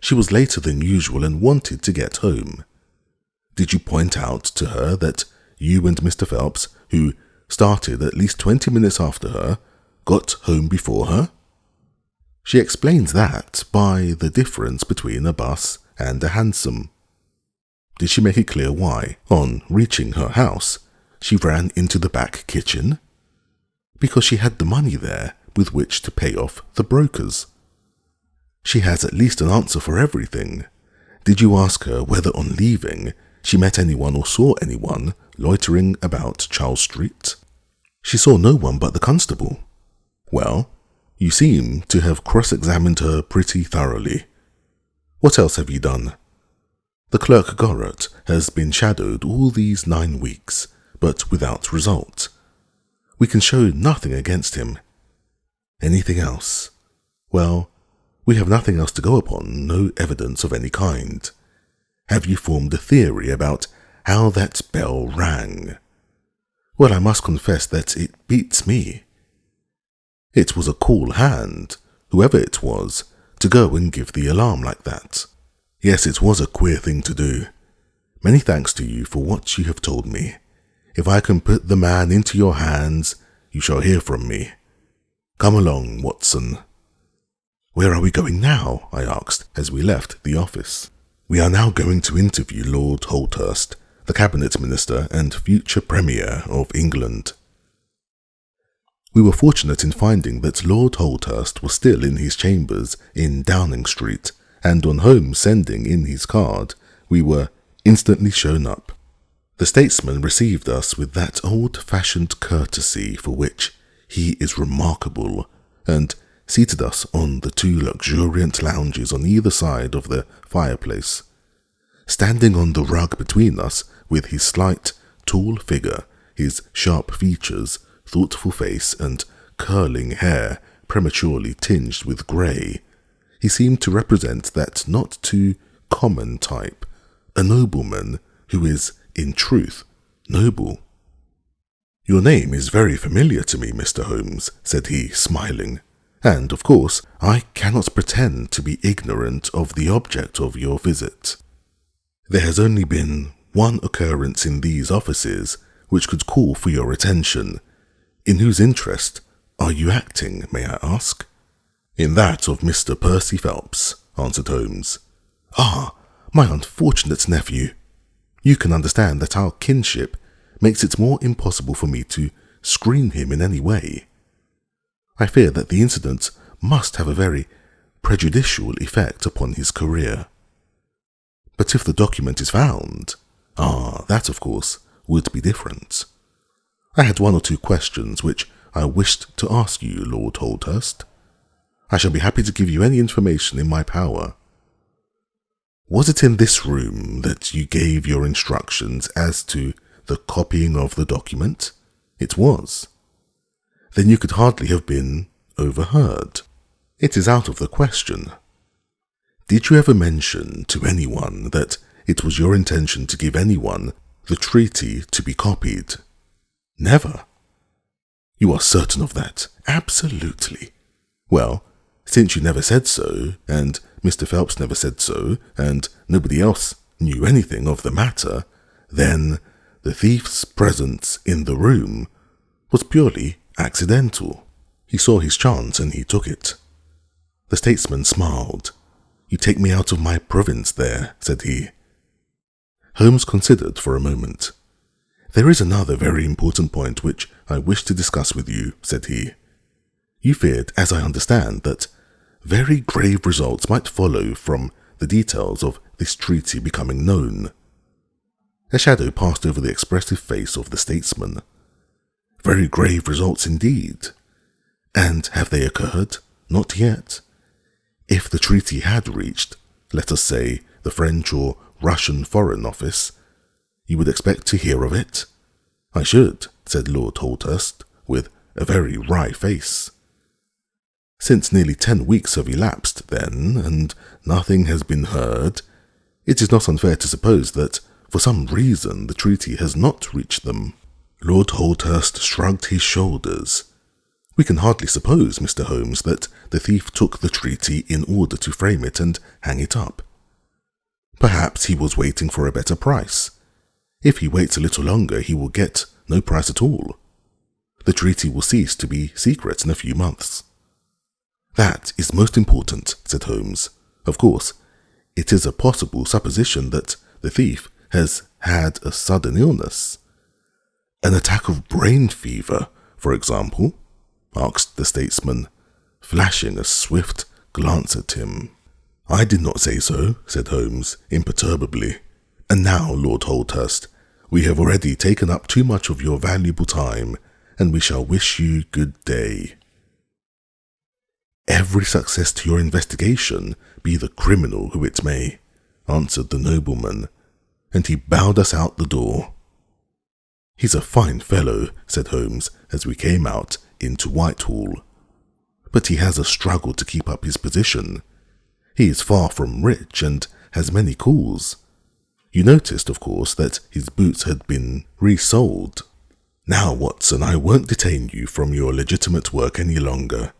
She was later than usual and wanted to get home." "Did you point out to her that you and Mr. Phelps, who started at least 20 minutes after her, got home before her?" "She explains that by the difference between a bus and a hansom." "Did she make it clear why, on reaching her house, she ran into the back kitchen?" "Because she had the money there with which to pay off the brokers." "She has at least an answer for everything. Did you ask her whether on leaving she met anyone or saw anyone loitering about Charles Street?" "She saw no one but the constable." "Well, you seem to have cross-examined her pretty thoroughly. What else have you done?" "The clerk Gorot has been shadowed all these 9 weeks, but without result. We can show nothing against him." "Anything else?" "Well, we have nothing else to go upon, no evidence of any kind." "Have you formed a theory about how that bell rang?" "Well, I must confess that it beats me." "It was a cool hand, whoever it was, to go and give the alarm like that." Yes, it was a queer thing to do. Many thanks to you for what you have told me. If I can put the man into your hands, you shall hear from me. Come along, Watson." "Where are we going now?" I asked as we left the office. "We are now going to interview Lord Holdhurst, the Cabinet Minister and future Premier of England." We were fortunate in finding that Lord Holdhurst was still in his chambers in Downing Street, and on Holmes sending in his card, we were instantly shown up. The statesman received us with that old-fashioned courtesy for which he is remarkable, and seated us on the two luxuriant lounges on either side of the fireplace. Standing on the rug between us, with his slight, tall figure, his sharp features, thoughtful face, and curling hair prematurely tinged with grey, he seemed to represent that not too common type, a nobleman who is, in truth, noble. "Your name is very familiar to me, Mr. Holmes," said he, smiling, "and, of course, I cannot pretend to be ignorant of the object of your visit. There has only been one occurrence in these offices which could call for your attention. In whose interest are you acting, may I ask?" "In that of Mr. Percy Phelps," answered Holmes. "Ah, my unfortunate nephew. You can understand that our kinship makes it more impossible for me to screen him in any way. I fear that the incident must have a very prejudicial effect upon his career. But if the document is found, that of course would be different. I had one or two questions which I wished to ask you, Lord Holdhurst. I shall be happy to give you any information in my power. Was it in this room that you gave your instructions as to the copying of the document? It was. Then you could hardly have been overheard. It is out of the question. Did you ever mention to anyone that it was your intention to give anyone the treaty to be copied? Never. You are certain of that? Absolutely. Well, since you never said so, and Mr. Phelps never said so, and nobody else knew anything of the matter, then the thief's presence in the room was purely accidental. He saw his chance and he took it. The statesman smiled. "You take me out of my province there," said he. Holmes considered for a moment. "There is another very important point which I wish to discuss with you," said he. "You feared, as I understand, that very grave results might follow from the details of this treaty becoming known." A shadow passed over the expressive face of the statesman. "Very grave results indeed. And have they occurred? Not yet. If the treaty had reached, let us say, the French or Russian Foreign Office, you would expect to hear of it?" "I should," said Lord Holdhurst, with a very wry face. "Since nearly 10 weeks have elapsed, then, and nothing has been heard, it is not unfair to suppose that, for some reason, the treaty has not reached them." Lord Holdhurst shrugged his shoulders. "We can hardly suppose, Mr. Holmes, that the thief took the treaty in order to frame it and hang it up. Perhaps he was waiting for a better price. If he waits a little longer, he will get no price at all. The treaty will cease to be secret in a few months." "That is most important," said Holmes. "Of course, it is a possible supposition that the thief has had a sudden illness." "An attack of brain fever, for example?" asked the statesman, flashing a swift glance at him. "I did not say so," said Holmes, imperturbably. "And now, Lord Holdhurst, we have already taken up too much of your valuable time, and we shall wish you good day." "Every success to your investigation, be the criminal who it may," answered the nobleman, and he bowed us out the door. "He's a fine fellow," said Holmes as we came out into Whitehall. "But he has a struggle to keep up his position. He is far from rich and has many calls. You noticed, of course, that his boots had been resold. Now, Watson, I won't detain you from your legitimate work any longer.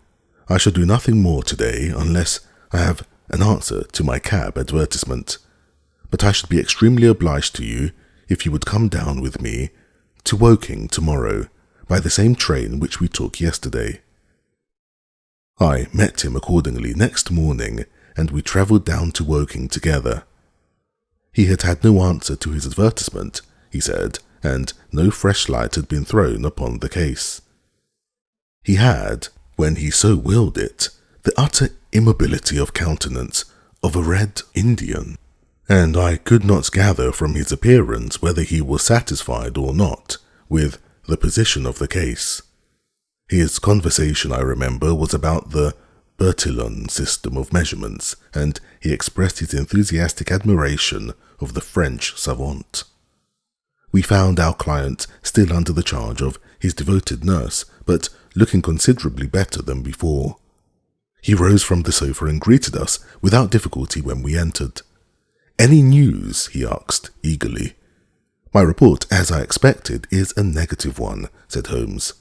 I shall do nothing more today unless I have an answer to my cab advertisement, but I should be extremely obliged to you if you would come down with me to Woking tomorrow by the same train which we took yesterday. I met him accordingly next morning, and we travelled down to Woking together. He had had no answer to his advertisement, he said, and no fresh light had been thrown upon the case. He had, when he so willed it, the utter immobility of countenance of a Red Indian, and I could not gather from his appearance whether he was satisfied or not with the position of the case. His conversation, I remember, was about the Bertillon system of measurements, and he expressed his enthusiastic admiration of the French savant. We found our client still under the charge of his devoted nurse, but looking considerably better than before. He rose from the sofa and greeted us without difficulty when we entered. "Any news?" he asked eagerly. "My report, as I expected, is a negative one," said Holmes.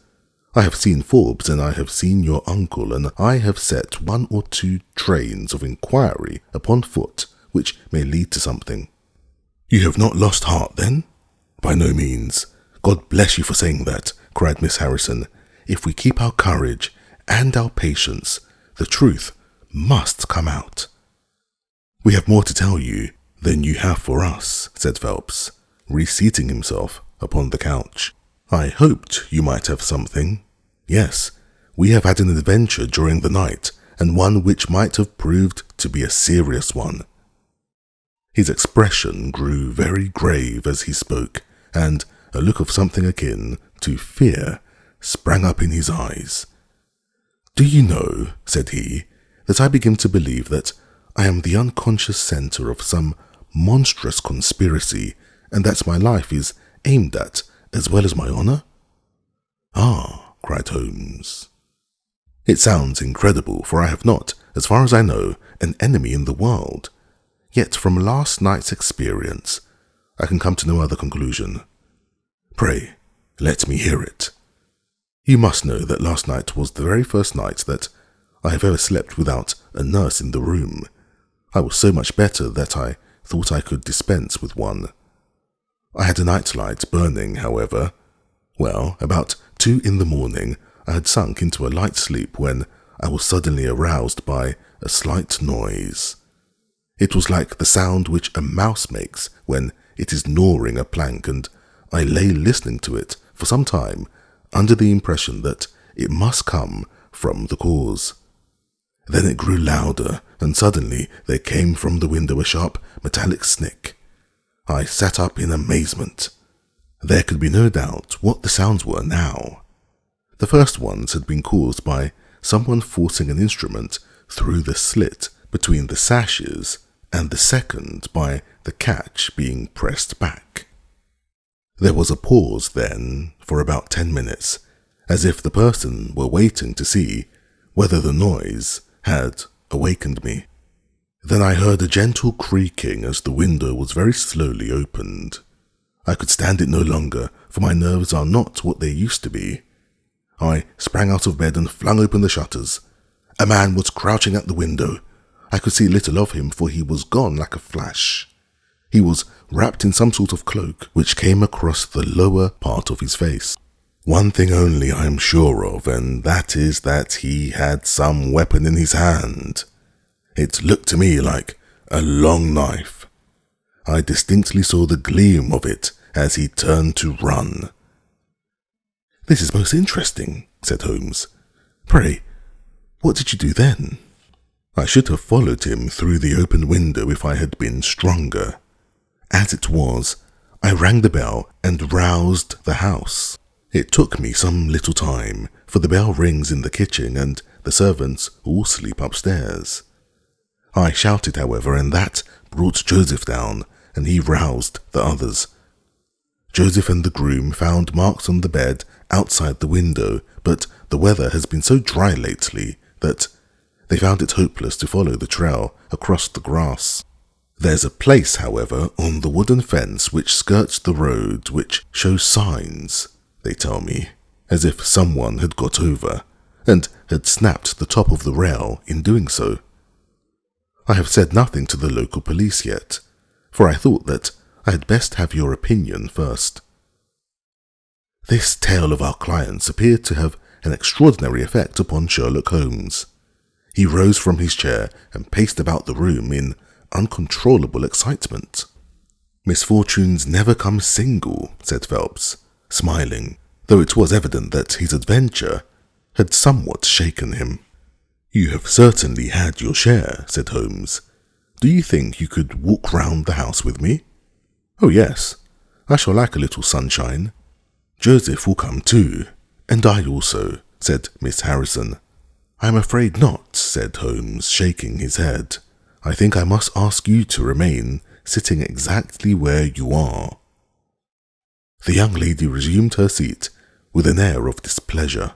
"I have seen Forbes, and I have seen your uncle, and I have set 1 or 2 trains of inquiry upon foot, which may lead to something." "You have not lost heart, then?" "By no means. God bless you for saying that," cried Miss Harrison. "If we keep our courage and our patience, the truth must come out." "We have more to tell you than you have for us," said Phelps, reseating himself upon the couch. "I hoped you might have something. Yes, we have had an adventure during the night, and one which might have proved to be a serious one." His expression grew very grave as he spoke, and a look of something akin to fear sprang up in his eyes. "Do you know," said he, "that I begin to believe that I am the unconscious centre of some monstrous conspiracy, and that my life is aimed at as well as my honour?" "Ah," cried Holmes. "It sounds incredible, for I have not, as far as I know, an enemy in the world. Yet from last night's experience, I can come to no other conclusion. Pray, let me hear it." "You must know that last night was the very first night that I have ever slept without a nurse in the room. I was so much better that I thought I could dispense with one. I had a nightlight burning, however. Well, about 2 in the morning, I had sunk into a light sleep when I was suddenly aroused by a slight noise. It was like the sound which a mouse makes when it is gnawing a plank, and I lay listening to it for some time, under the impression that it must come from the cause. Then it grew louder, and suddenly there came from the window a sharp metallic snick. I sat up in amazement. There could be no doubt what the sounds were now. The first ones had been caused by someone forcing an instrument through the slit between the sashes, and the second by the catch being pressed back. There was a pause then for about 10 minutes, as if the person were waiting to see whether the noise had awakened me. Then I heard a gentle creaking as the window was very slowly opened. I could stand it no longer, for my nerves are not what they used to be. I sprang out of bed and flung open the shutters. A man was crouching at the window. I could see little of him, for he was gone like a flash. He was wrapped in some sort of cloak, which came across the lower part of his face. One thing only I am sure of, and that is that he had some weapon in his hand. It looked to me like a long knife. I distinctly saw the gleam of it as he turned to run." "This is most interesting," said Holmes. "Pray, what did you do then?" "I should have followed him through the open window if I had been stronger. As it was, I rang the bell and roused the house. It took me some little time, for the bell rings in the kitchen and the servants all sleep upstairs. I shouted, however, and that brought Joseph down, and he roused the others. Joseph and the groom found marks on the bed outside the window, but the weather has been so dry lately that they found it hopeless to follow the trail across the grass. There's a place, however, on the wooden fence which skirts the road which shows signs, they tell me, as if someone had got over, and had snapped the top of the rail in doing so. I have said nothing to the local police yet, for I thought that I had best have your opinion first." This tale of our client's appeared to have an extraordinary effect upon Sherlock Holmes. He rose from his chair and paced about the room in uncontrollable excitement. "Misfortunes never come single," said Phelps, smiling, though it was evident that his adventure had somewhat shaken him. "You have certainly had your share," said Holmes. "Do you think you could walk round the house with me?" "Oh yes, I shall like a little sunshine." "Joseph will come too." "And I also," said Miss Harrison. "I am afraid not," said Holmes, shaking his head. "I think I must ask you to remain sitting exactly where you are." The young lady resumed her seat with an air of displeasure.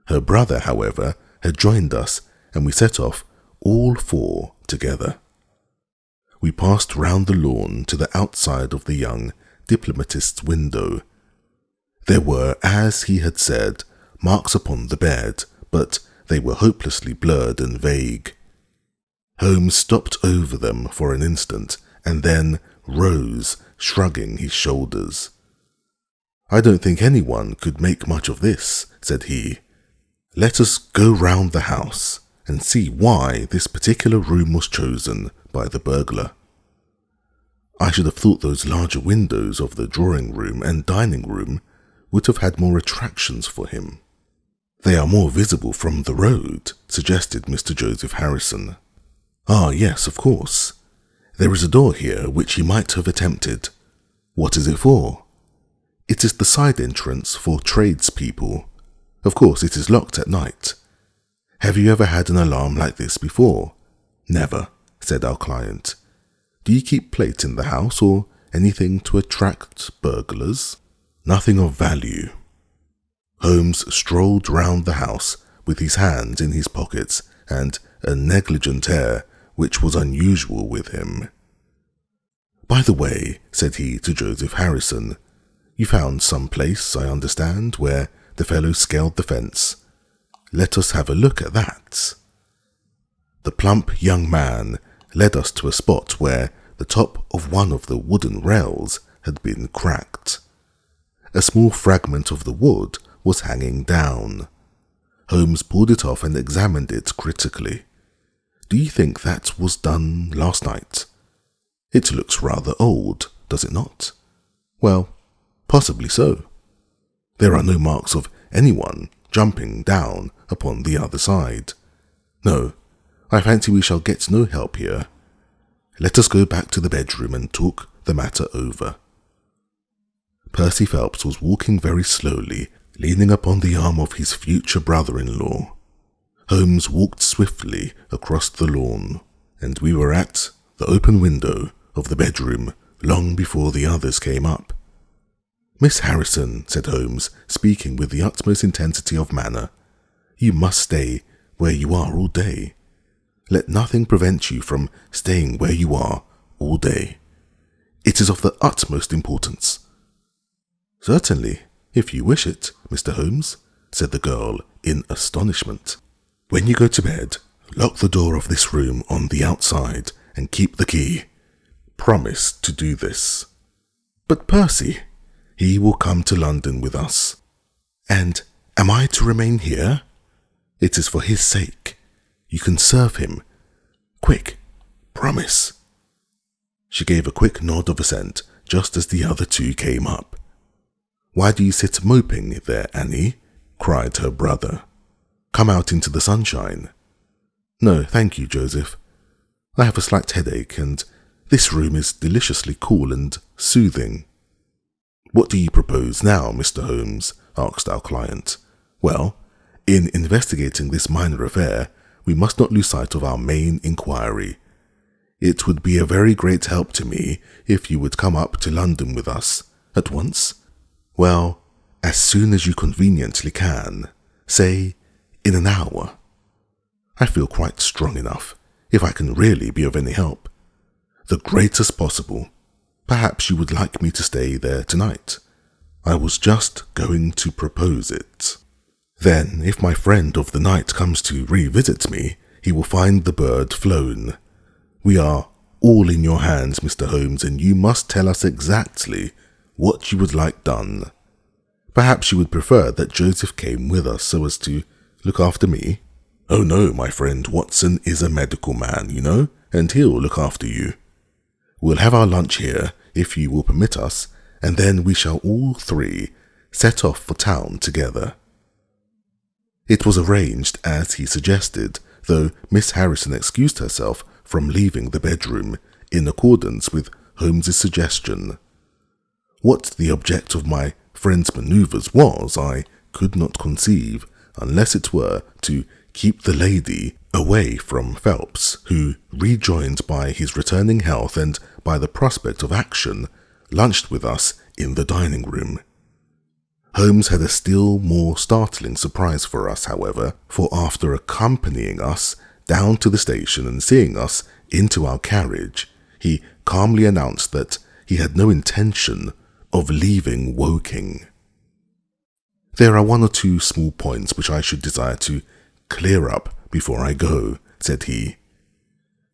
Her brother, however, had joined us, and we set off all four together. We passed round the lawn to the outside of the young diplomatist's window. There were, as he had said, marks upon the bed, but they were hopelessly blurred and vague. Holmes stopped over them for an instant, and then rose, shrugging his shoulders. "I don't think anyone could make much of this," said he. "Let us go round the house and see why this particular room was chosen by the burglar. I should have thought those larger windows of the drawing-room and dining-room would have had more attractions for him." "They are more visible from the road," suggested Mr. Joseph Harrison. "Ah, yes, of course. There is a door here which he might have attempted." "What is it for?" "It is the side entrance for tradespeople. Of course, it is locked at night. Have you ever had an alarm like this before?" "Never," said our client. "Do you keep plate in the house or anything to attract burglars?" "Nothing of value." Holmes strolled round the house with his hands in his pockets and a negligent air which was unusual with him. "By the way," said he to Joseph Harrison, "you found some place, I understand, where the fellow scaled the fence. Let us have a look at that." The plump young man led us to a spot where the top of one of the wooden rails had been cracked. A small fragment of the wood was hanging down. Holmes pulled it off and examined it critically. "Do you think that was done last night? It looks rather old, does it not?" "Well, possibly so. There are no marks of anyone jumping down upon the other side. No, I fancy we shall get no help here. Let us go back to the bedroom and talk the matter over." Percy Phelps was walking very slowly, leaning upon the arm of his future brother-in-law. Holmes walked swiftly across the lawn, and we were at the open window of the bedroom long before the others came up. "Miss Harrison," said Holmes, speaking with the utmost intensity of manner, "you must stay where you are all day. Let nothing prevent you from staying where you are all day. It is of the utmost importance." "Certainly, if you wish it, Mr. Holmes," said the girl in astonishment. "When you go to bed, lock the door of this room on the outside and keep the key. Promise to do this." "But Percy—" "He will come to London with us." "And am I to remain here?" "It is for his sake. You can serve him. Quick, promise." She gave a quick nod of assent just as the other two came up. "Why do you sit moping there, Annie?" cried her brother. "Come out into the sunshine." "No, thank you, Joseph. I have a slight headache, and this room is deliciously cool and soothing." "What do you propose now, Mr. Holmes?" asked our client. "Well, in investigating this minor affair, we must not lose sight of our main inquiry. It would be a very great help to me if you would come up to London with us at once. Well, as soon as you conveniently can, say in an hour. I feel quite strong enough, if I can really be of any help. The greatest possible. Perhaps you would like me to stay there tonight. I was just going to propose it. Then, if my friend of the night comes to revisit me, he will find the bird flown. We are all in your hands, Mr. Holmes, and you must tell us exactly what you would like done. Perhaps you would prefer that Joseph came with us so as to look after me? Oh no, my friend, Watson is a medical man, you know, and he'll look after you. We'll have our lunch here, if you will permit us, and then we shall all three set off for town together. It was arranged as he suggested, though Miss Harrison excused herself from leaving the bedroom in accordance with Holmes's suggestion. What the object of my friend's manoeuvres was, I could not conceive, unless it were to keep the lady away from Phelps, who, rejoined by his returning health and by the prospect of action, lunched with us in the dining room. Holmes had a still more startling surprise for us, however, for after accompanying us down to the station and seeing us into our carriage, he calmly announced that he had no intention of leaving Woking. There are one or two small points which I should desire to clear up before I go, said he.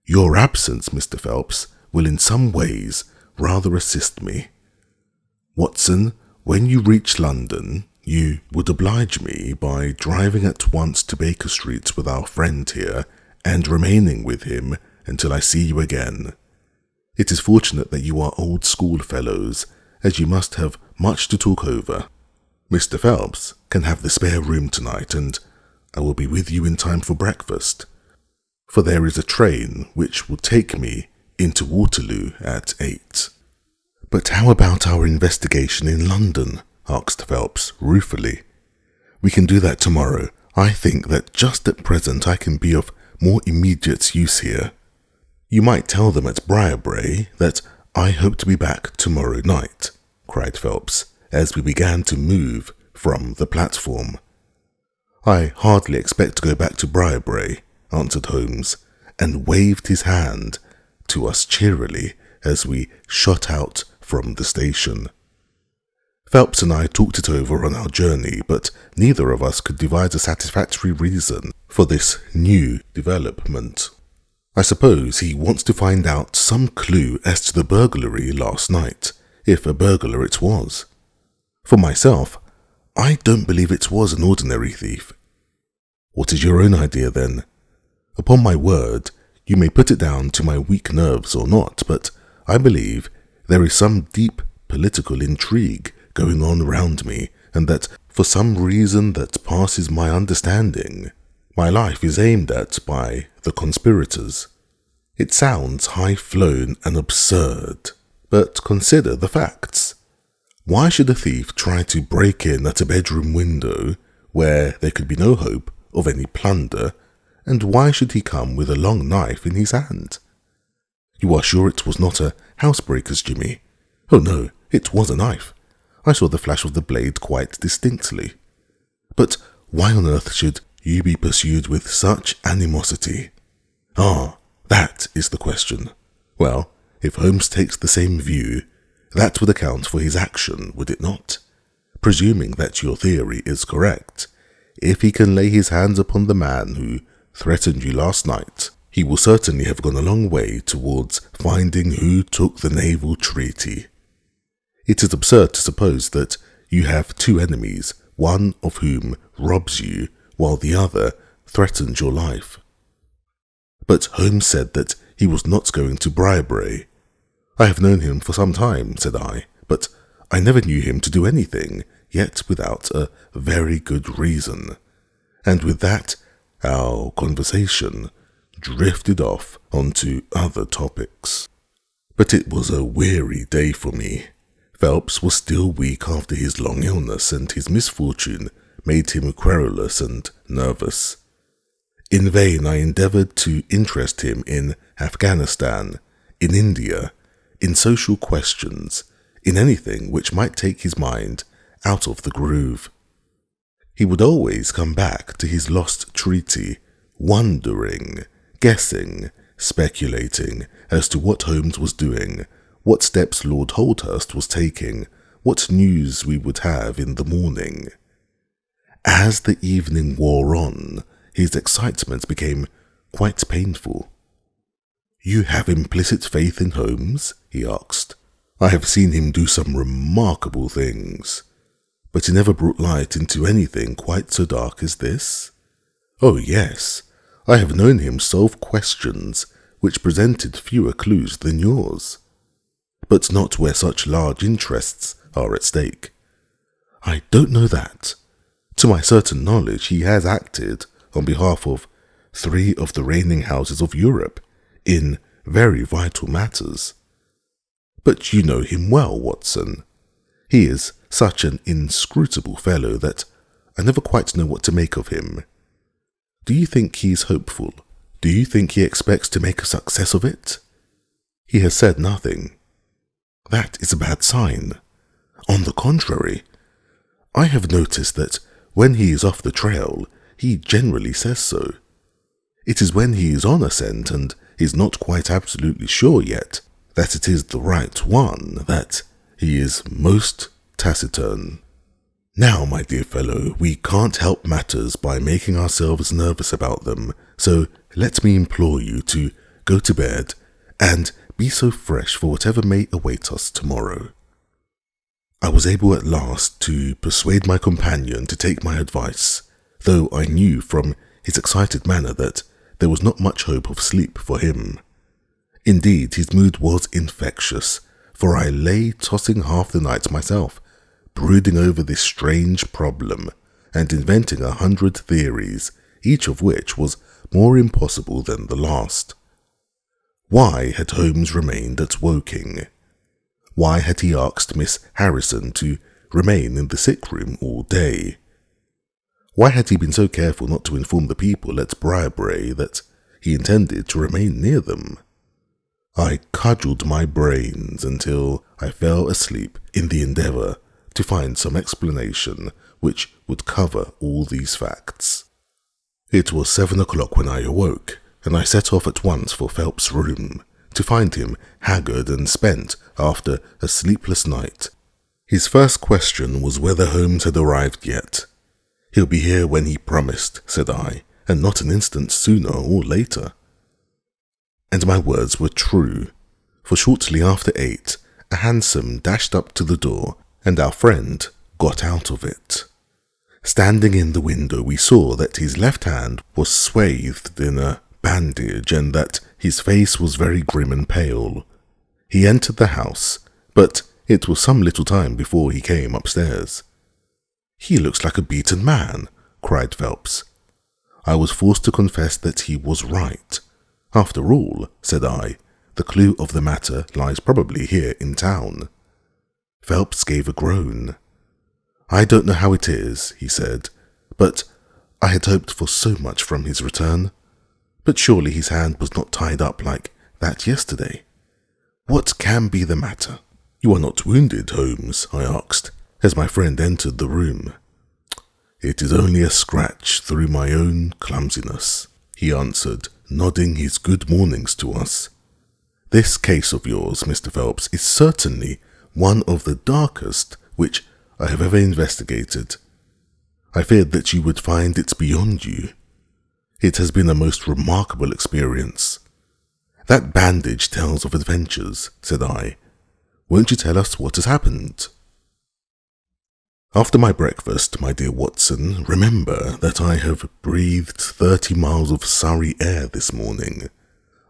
Your absence, Mr. Phelps, will in some ways rather assist me. Watson, when you reach London, you would oblige me by driving at once to Baker Street with our friend here and remaining with him until I see you again. It is fortunate that you are old schoolfellows, as you must have much to talk over. Mr. Phelps can have the spare room tonight, and I will be with you in time for breakfast, for there is a train which will take me into Waterloo at 8. But how about our investigation in London? Asked Phelps ruefully. We can do that tomorrow. I think that just at present I can be of more immediate use here. You might tell them at Briarbrae that I hope to be back tomorrow night, cried Phelps, as we began to move from the platform. I hardly expect to go back to Briarbrae, answered Holmes, and waved his hand to us cheerily as we shot out from the station. Phelps and I talked it over on our journey, but neither of us could devise a satisfactory reason for this new development. I suppose he wants to find out some clue as to the burglary last night, if a burglar it was. For myself, I don't believe it was an ordinary thief. What is your own idea, then? Upon my word, you may put it down to my weak nerves or not, but I believe there is some deep political intrigue going on round me, and that, for some reason that passes my understanding, my life is aimed at by the conspirators. It sounds high-flown and absurd, but consider the facts. Why should a thief try to break in at a bedroom window where there could be no hope of any plunder, and why should he come with a long knife in his hand? You are sure it was not a housebreaker's, Jimmy? Oh no, it was a knife. I saw the flash of the blade quite distinctly. But why on earth should you be pursued with such animosity? Ah, that is the question. Well, if Holmes takes the same view, that would account for his action, would it not? Presuming that your theory is correct, if he can lay his hands upon the man who threatened you last night, he will certainly have gone a long way towards finding who took the Naval Treaty. It is absurd to suppose that you have two enemies, one of whom robs you, while the other threatens your life. But Holmes said that he was not going to Briarbrae. I have known him for some time, said I, but I never knew him to do anything, yet without a very good reason. And with that, our conversation drifted off onto other topics. But it was a weary day for me. Phelps was still weak after his long illness, and his misfortune made him querulous and nervous. In vain I endeavoured to interest him in Afghanistan, in India, in social questions, in anything which might take his mind out of the groove. He would always come back to his lost treaty, wondering, guessing, speculating as to what Holmes was doing, what steps Lord Holdhurst was taking, what news we would have in the morning. As the evening wore on, his excitement became quite painful. "You have implicit faith in Holmes?" he asked. "I have seen him do some remarkable things, but he never brought light into anything quite so dark as this." "Oh yes, I have known him solve questions which presented fewer clues than yours, but not where such large interests are at stake." "I don't know that. To my certain knowledge, he has acted on behalf of 3 of the reigning houses of Europe in very vital matters. But you know him well, Watson. He is such an inscrutable fellow that I never quite know what to make of him. Do you think he's hopeful? Do you think he expects to make a success of it?" "He has said nothing." "That is a bad sign. On the contrary, I have noticed that when he is off the trail, he generally says so. It is when he is on a scent and is not quite absolutely sure yet that it is the right one that he is most taciturn. Now, my dear fellow, we can't help matters by making ourselves nervous about them, so let me implore you to go to bed and be so fresh for whatever may await us tomorrow." I was able at last to persuade my companion to take my advice, though I knew from his excited manner that there was not much hope of sleep for him. Indeed, his mood was infectious, for I lay tossing half the night myself, brooding over this strange problem, and inventing 100 theories, each of which was more impossible than the last. Why had Holmes remained at Woking? Why had he asked Miss Harrison to remain in the sick room all day? Why had he been so careful not to inform the people at Briarbrae that he intended to remain near them? I cudgelled my brains until I fell asleep in the endeavour to find some explanation which would cover all these facts. It was 7 o'clock when I awoke, and I set off at once for Phelps' room, to find him haggard and spent after a sleepless night. His first question was whether Holmes had arrived yet. "He'll be here when he promised," said I, "and not an instant sooner or later." And my words were true, for shortly after 8, a hansom dashed up to the door, and our friend got out of it. Standing in the window, we saw that his left hand was swathed in a bandage, and that his face was very grim and pale. He entered the house, but it was some little time before he came upstairs. "He looks like a beaten man," cried Phelps. I was forced to confess that he was right. "After all," said I, "the clue of the matter lies probably here in town." Phelps gave a groan. "I don't know how it is," he said, "but I had hoped for so much from his return. But surely his hand was not tied up like that yesterday. What can be the matter?" "You are not wounded, Holmes?" I asked, as my friend entered the room. "It is only a scratch through my own clumsiness," he answered, nodding his good mornings to us. "This case of yours, Mr. Phelps, is certainly one of the darkest which I have ever investigated. I feared that you would find it beyond you. It has been a most remarkable experience." "That bandage tells of adventures," said I. "Won't you tell us what has happened?" "After my breakfast, my dear Watson, remember that I have breathed 30 miles of Surrey air this morning.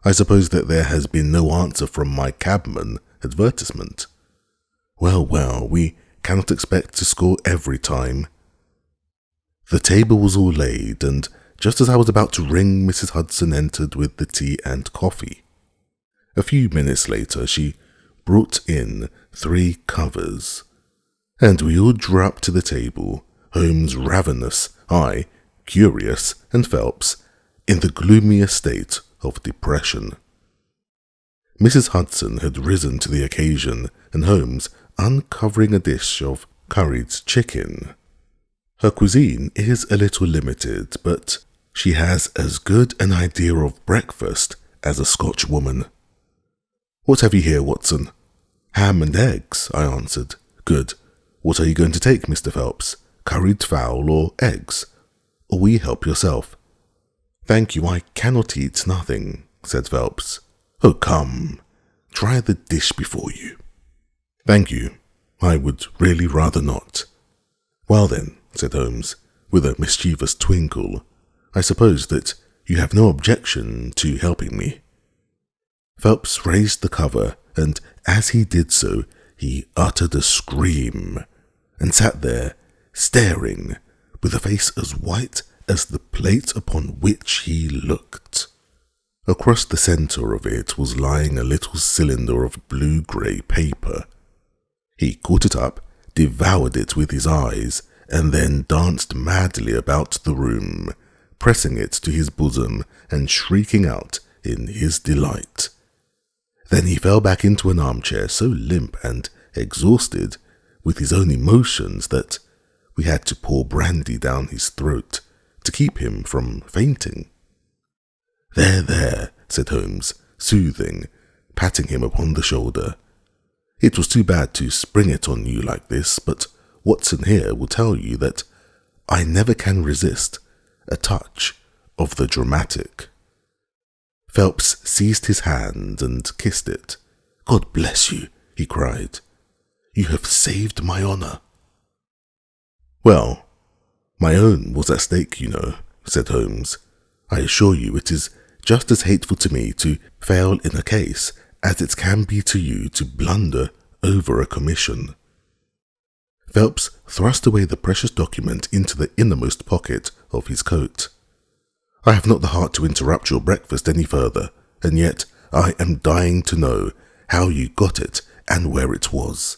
I suppose that there has been no answer from my cabman advertisement. Well, we cannot expect to score every time." The table was all laid, and just as I was about to ring, Mrs. Hudson entered with the tea and coffee. A few minutes later, she brought in 3 covers, and we all drew up to the table, Holmes ravenous, I curious, and Phelps in the gloomiest state of depression. Mrs. Hudson had risen to the occasion, and Holmes uncovering a dish of curried chicken. Her cuisine is a little limited, but she has as good an idea of breakfast as a Scotch woman. "What have you here, Watson?" "Ham and eggs," I answered. "Good. What are you going to take, Mr. Phelps? Curried fowl or eggs? Or will you help yourself?" "Thank you, I cannot eat nothing," said Phelps. "Oh, come, try the dish before you." "Thank you, I would really rather not." "Well then," said Holmes, with a mischievous twinkle, "I suppose that you have no objection to helping me." Phelps raised the cover, and as he did so, he uttered a scream, and sat there, staring, with a face as white as the plate upon which he looked. Across the centre of it was lying a little cylinder of blue-grey paper. He caught it up, devoured it with his eyes, and then danced madly about the room, pressing it to his bosom and shrieking out in his delight. Then he fell back into an armchair so limp and exhausted with his own emotions that we had to pour brandy down his throat to keep him from fainting. "There, there," said Holmes, soothing, patting him upon the shoulder. "It was too bad to spring it on you like this, but Watson here will tell you that I never can resist a touch of the dramatic." Phelps seized his hand and kissed it. "God bless you," he cried. "You have saved my honour." "Well, my own was at stake, you know," said Holmes. "I assure you it is just as hateful to me to fail in a case as it can be to you to blunder over a commission." Phelps thrust away the precious document into the innermost pocket of his coat. "I have not the heart to interrupt your breakfast any further, and yet I am dying to know how you got it and where it was."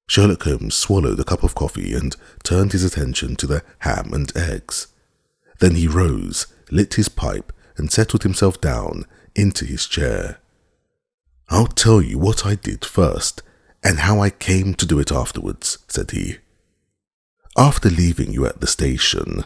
Sherlock Holmes swallowed a cup of coffee and turned his attention to the ham and eggs. Then he rose, lit his pipe, and settled himself down into his chair. "I'll tell you what I did first, and how I came to do it afterwards," said he. "After leaving you at the station,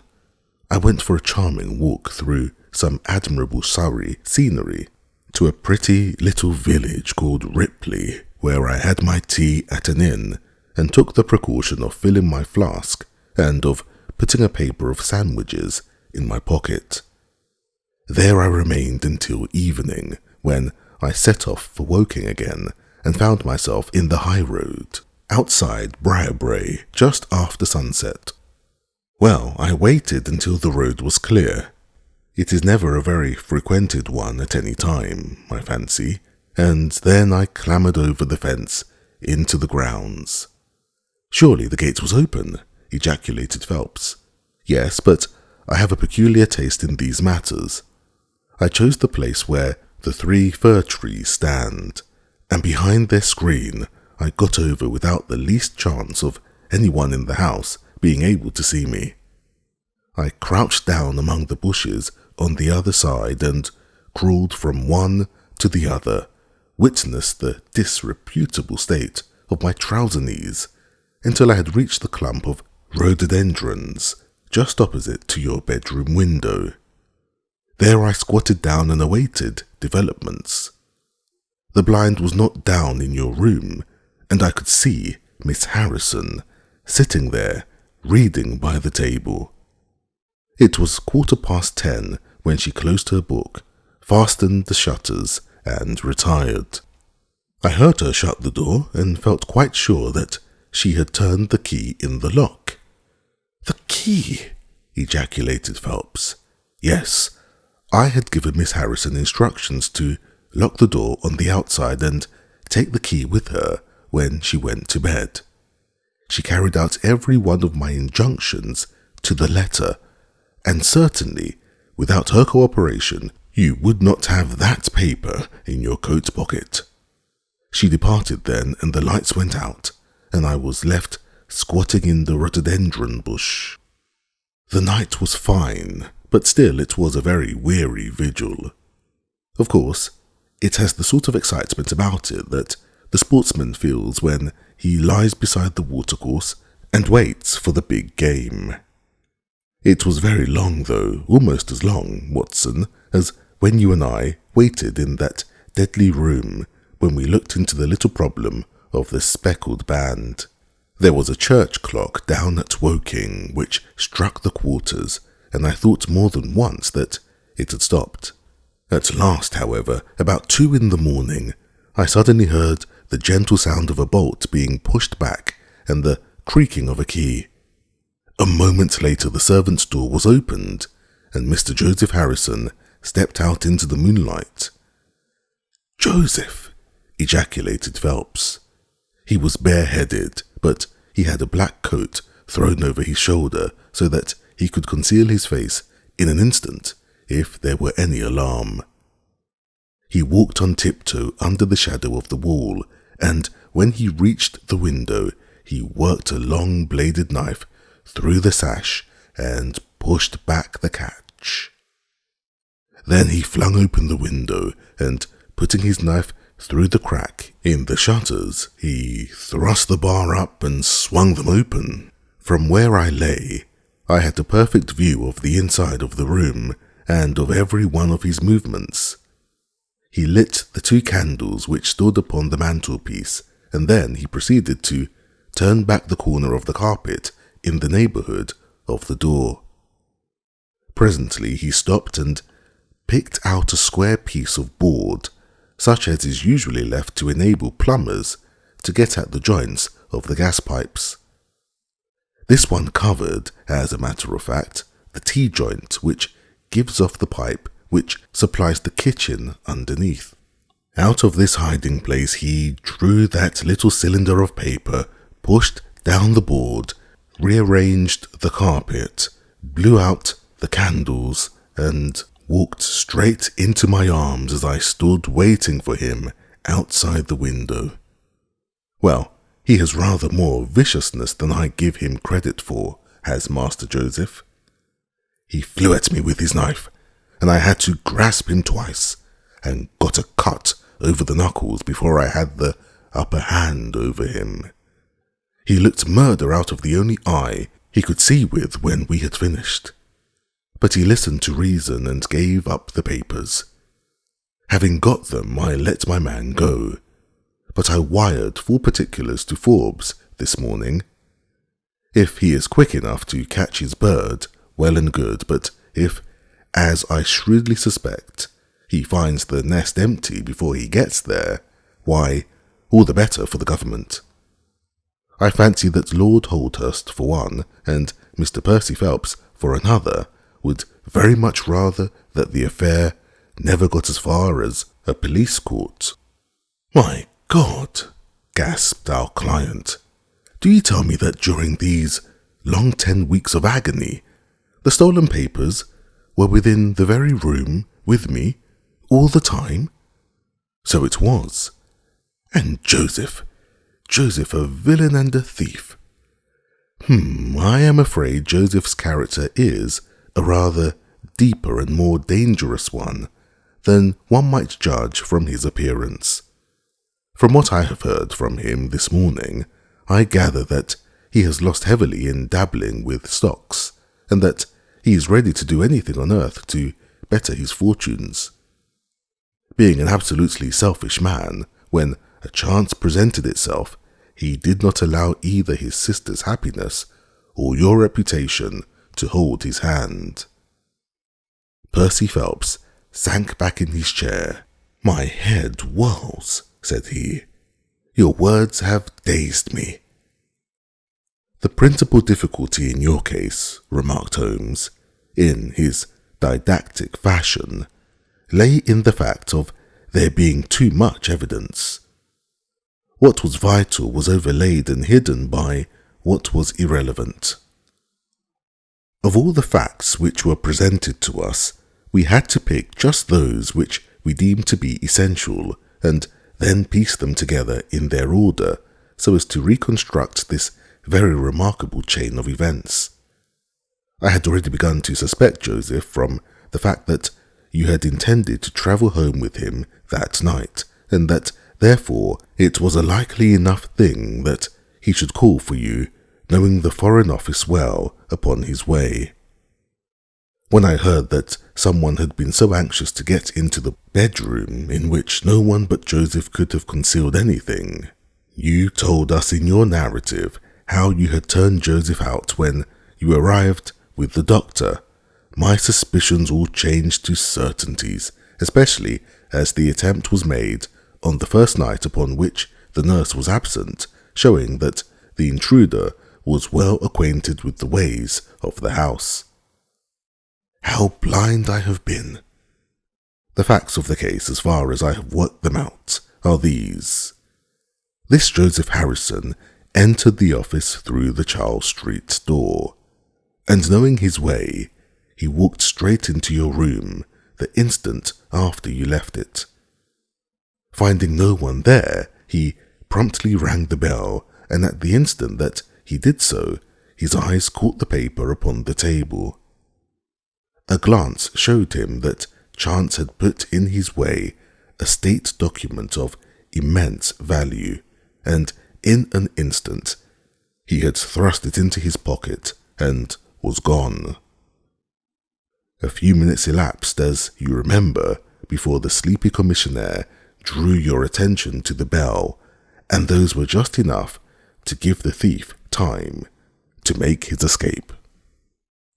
I went for a charming walk through some admirable Surrey scenery to a pretty little village called Ripley, where I had my tea at an inn, and took the precaution of filling my flask and of putting a paper of sandwiches in my pocket. There I remained until evening, when I set off for Woking again, and found myself in the high road, outside Briarbrae, just after sunset. Well, I waited until the road was clear. It is never a very frequented one at any time, I fancy, and then I clambered over the fence into the grounds. "Surely the gate was open," ejaculated Phelps. "Yes, but I have a peculiar taste in these matters. I chose the place where the 3 fir trees stand, and behind their screen I got over without the least chance of anyone in the house being able to see me. I crouched down among the bushes on the other side and crawled from one to the other, witnessed the disreputable state of my trouser knees, until I had reached the clump of rhododendrons just opposite to your bedroom window. There I squatted down and awaited developments. The blind was not down in your room, and I could see Miss Harrison sitting there, reading by the table. It was 10:15 when she closed her book, fastened the shutters, and retired. I heard her shut the door and felt quite sure that she had turned the key in the lock." "The key!" ejaculated Phelps. "Yes, I had given Miss Harrison instructions to lock the door on the outside and take the key with her when she went to bed. She carried out every one of my injunctions to the letter, and certainly, without her cooperation, you would not have that paper in your coat pocket. She departed then, and the lights went out, and I was left squatting in the rhododendron bush. The night was fine, but still it was a very weary vigil. Of course, it has the sort of excitement about it that the sportsman feels when he lies beside the watercourse and waits for the big game. It was very long, though, almost as long, Watson, as when you and I waited in that deadly room when we looked into the little problem of the speckled band. There was a church clock down at Woking which struck the quarters, and I thought more than once that it had stopped. At last, however, about 2 in the morning, I suddenly heard the gentle sound of a bolt being pushed back and the creaking of a key. A moment later the servant's door was opened, and Mr. Joseph Harrison stepped out into the moonlight. "Joseph!" ejaculated Phelps. He was bareheaded, but he had a black coat thrown over his shoulder so that he could conceal his face in an instant if there were any alarm. He walked on tiptoe under the shadow of the wall, and when he reached the window, he worked a long bladed knife through the sash and pushed back the catch. Then he flung open the window, and putting his knife through the crack in the shutters, he thrust the bar up and swung them open. From where I lay, I had a perfect view of the inside of the room and of every one of his movements. He lit the 2 candles which stood upon the mantelpiece, and then he proceeded to turn back the corner of the carpet in the neighbourhood of the door. Presently he stopped and picked out a square piece of board, such as is usually left to enable plumbers to get at the joints of the gas pipes. This one covered, as a matter of fact, the T-joint which gives off the pipe which supplies the kitchen underneath. Out of this hiding place he drew that little cylinder of paper, pushed down the board, rearranged the carpet, blew out the candles, and walked straight into my arms as I stood waiting for him outside the window. Well, he has rather more viciousness than I give him credit for, has Master Joseph. He flew at me with his knife, and I had to grasp him twice, and got a cut over the knuckles before I had the upper hand over him. He looked murder out of the only eye he could see with when we had finished. But he listened to reason and gave up the papers. Having got them, I let my man go, but I wired full particulars to Forbes this morning. If he is quick enough to catch his bird, well and good, but if, as I shrewdly suspect, he finds the nest empty before he gets there, why, all the better for the government. I fancy that Lord Holdhurst for one, and Mr. Percy Phelps for another, would very much rather that the affair never got as far as a police court. "My God," gasped our client, "do you tell me that during these long 10 weeks of agony, the stolen papers were within the very room with me all the time?" So it was. And Joseph a villain and a thief. I am afraid Joseph's character is a rather deeper and more dangerous one than one might judge from his appearance. From what I have heard from him this morning, I gather that he has lost heavily in dabbling with stocks, and that he is ready to do anything on earth to better his fortunes. Being an absolutely selfish man, when a chance presented itself, he did not allow either his sister's happiness or your reputation to hold his hand. Percy Phelps sank back in his chair. "My head whirls," said he. "Your words have dazed me." "The principal difficulty in your case," remarked Holmes, in his didactic fashion, lay in the fact of there being too much evidence. What was vital was overlaid and hidden by what was irrelevant. Of all the facts which were presented to us, we had to pick just those which we deemed to be essential, and then piece them together in their order, so as to reconstruct this very remarkable chain of events. I had already begun to suspect Joseph from the fact that you had intended to travel home with him that night, and that therefore it was a likely enough thing that he should call for you, knowing the Foreign Office well, upon his way. When I heard that someone had been so anxious to get into the bedroom in which no one but Joseph could have concealed anything, you told us in your narrative how you had turned Joseph out when you arrived with the doctor. My suspicions all changed to certainties, especially as the attempt was made on the first night upon which the nurse was absent, showing that the intruder was well acquainted with the ways of the house. How blind I have been! The facts of the case, as far as I have worked them out, are these. This Joseph Harrison entered the office through the Charles Street door, and knowing his way, he walked straight into your room the instant after you left it. Finding no one there, he promptly rang the bell, and at the instant that he did so, his eyes caught the paper upon the table. A glance showed him that chance had put in his way a state document of immense value, and in an instant he had thrust it into his pocket and was gone. A few minutes elapsed, as you remember, before the sleepy commissionaire drew your attention to the bell, and those were just enough to give the thief time to make his escape.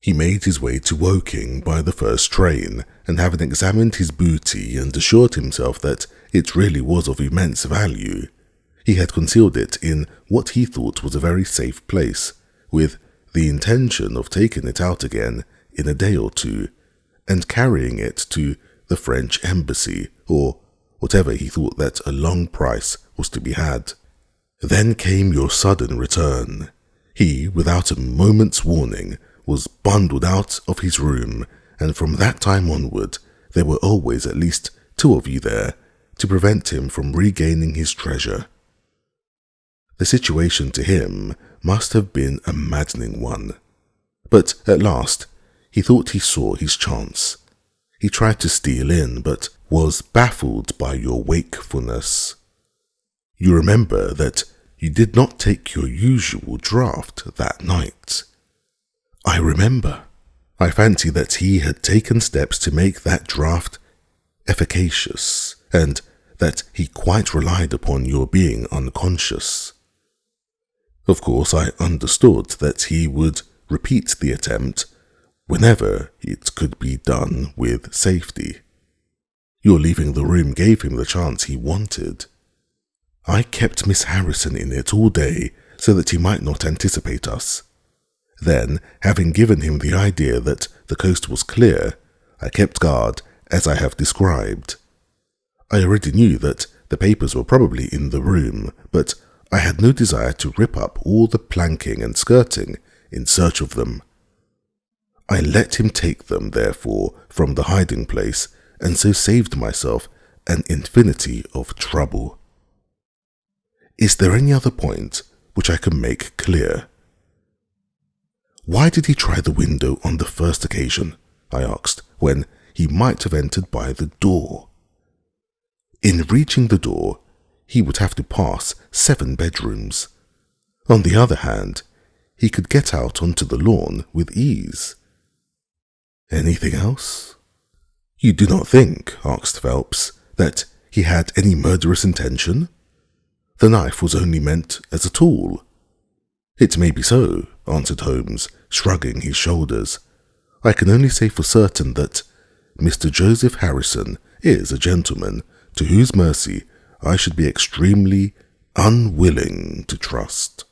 He made his way to Woking by the first train, and having examined his booty and assured himself that it really was of immense value, he had concealed it in what he thought was a very safe place, with the intention of taking it out again in a day or two, and carrying it to the French embassy, or whatever he thought that a long price was to be had. Then came your sudden return. He, without a moment's warning, was bundled out of his room, and from that time onward there were always at least two of you there to prevent him from regaining his treasure. The situation to him must have been a maddening one, but at last he thought he saw his chance. He tried to steal in, but was baffled by your wakefulness. You remember that you did not take your usual draught that night. I remember. I fancy that he had taken steps to make that draught efficacious, and that he quite relied upon your being unconscious. Of course, I understood that he would repeat the attempt whenever it could be done with safety. Your leaving the room gave him the chance he wanted. I kept Miss Harrison in it all day so that he might not anticipate us. Then, having given him the idea that the coast was clear, I kept guard as I have described. I already knew that the papers were probably in the room, but I had no desire to rip up all the planking and skirting in search of them. I let him take them, therefore, from the hiding place, and so saved myself an infinity of trouble. Is there any other point which I can make clear? Why did he try the window on the first occasion, I asked, when he might have entered by the door? In reaching the door, he would have to pass 7 bedrooms. On the other hand, he could get out onto the lawn with ease. Anything else? You do not think, asked Phelps, that he had any murderous intention? The knife was only meant as a tool. It may be so, answered Holmes, shrugging his shoulders. I can only say for certain that Mr. Joseph Harrison is a gentleman to whose mercy I should be extremely unwilling to trust.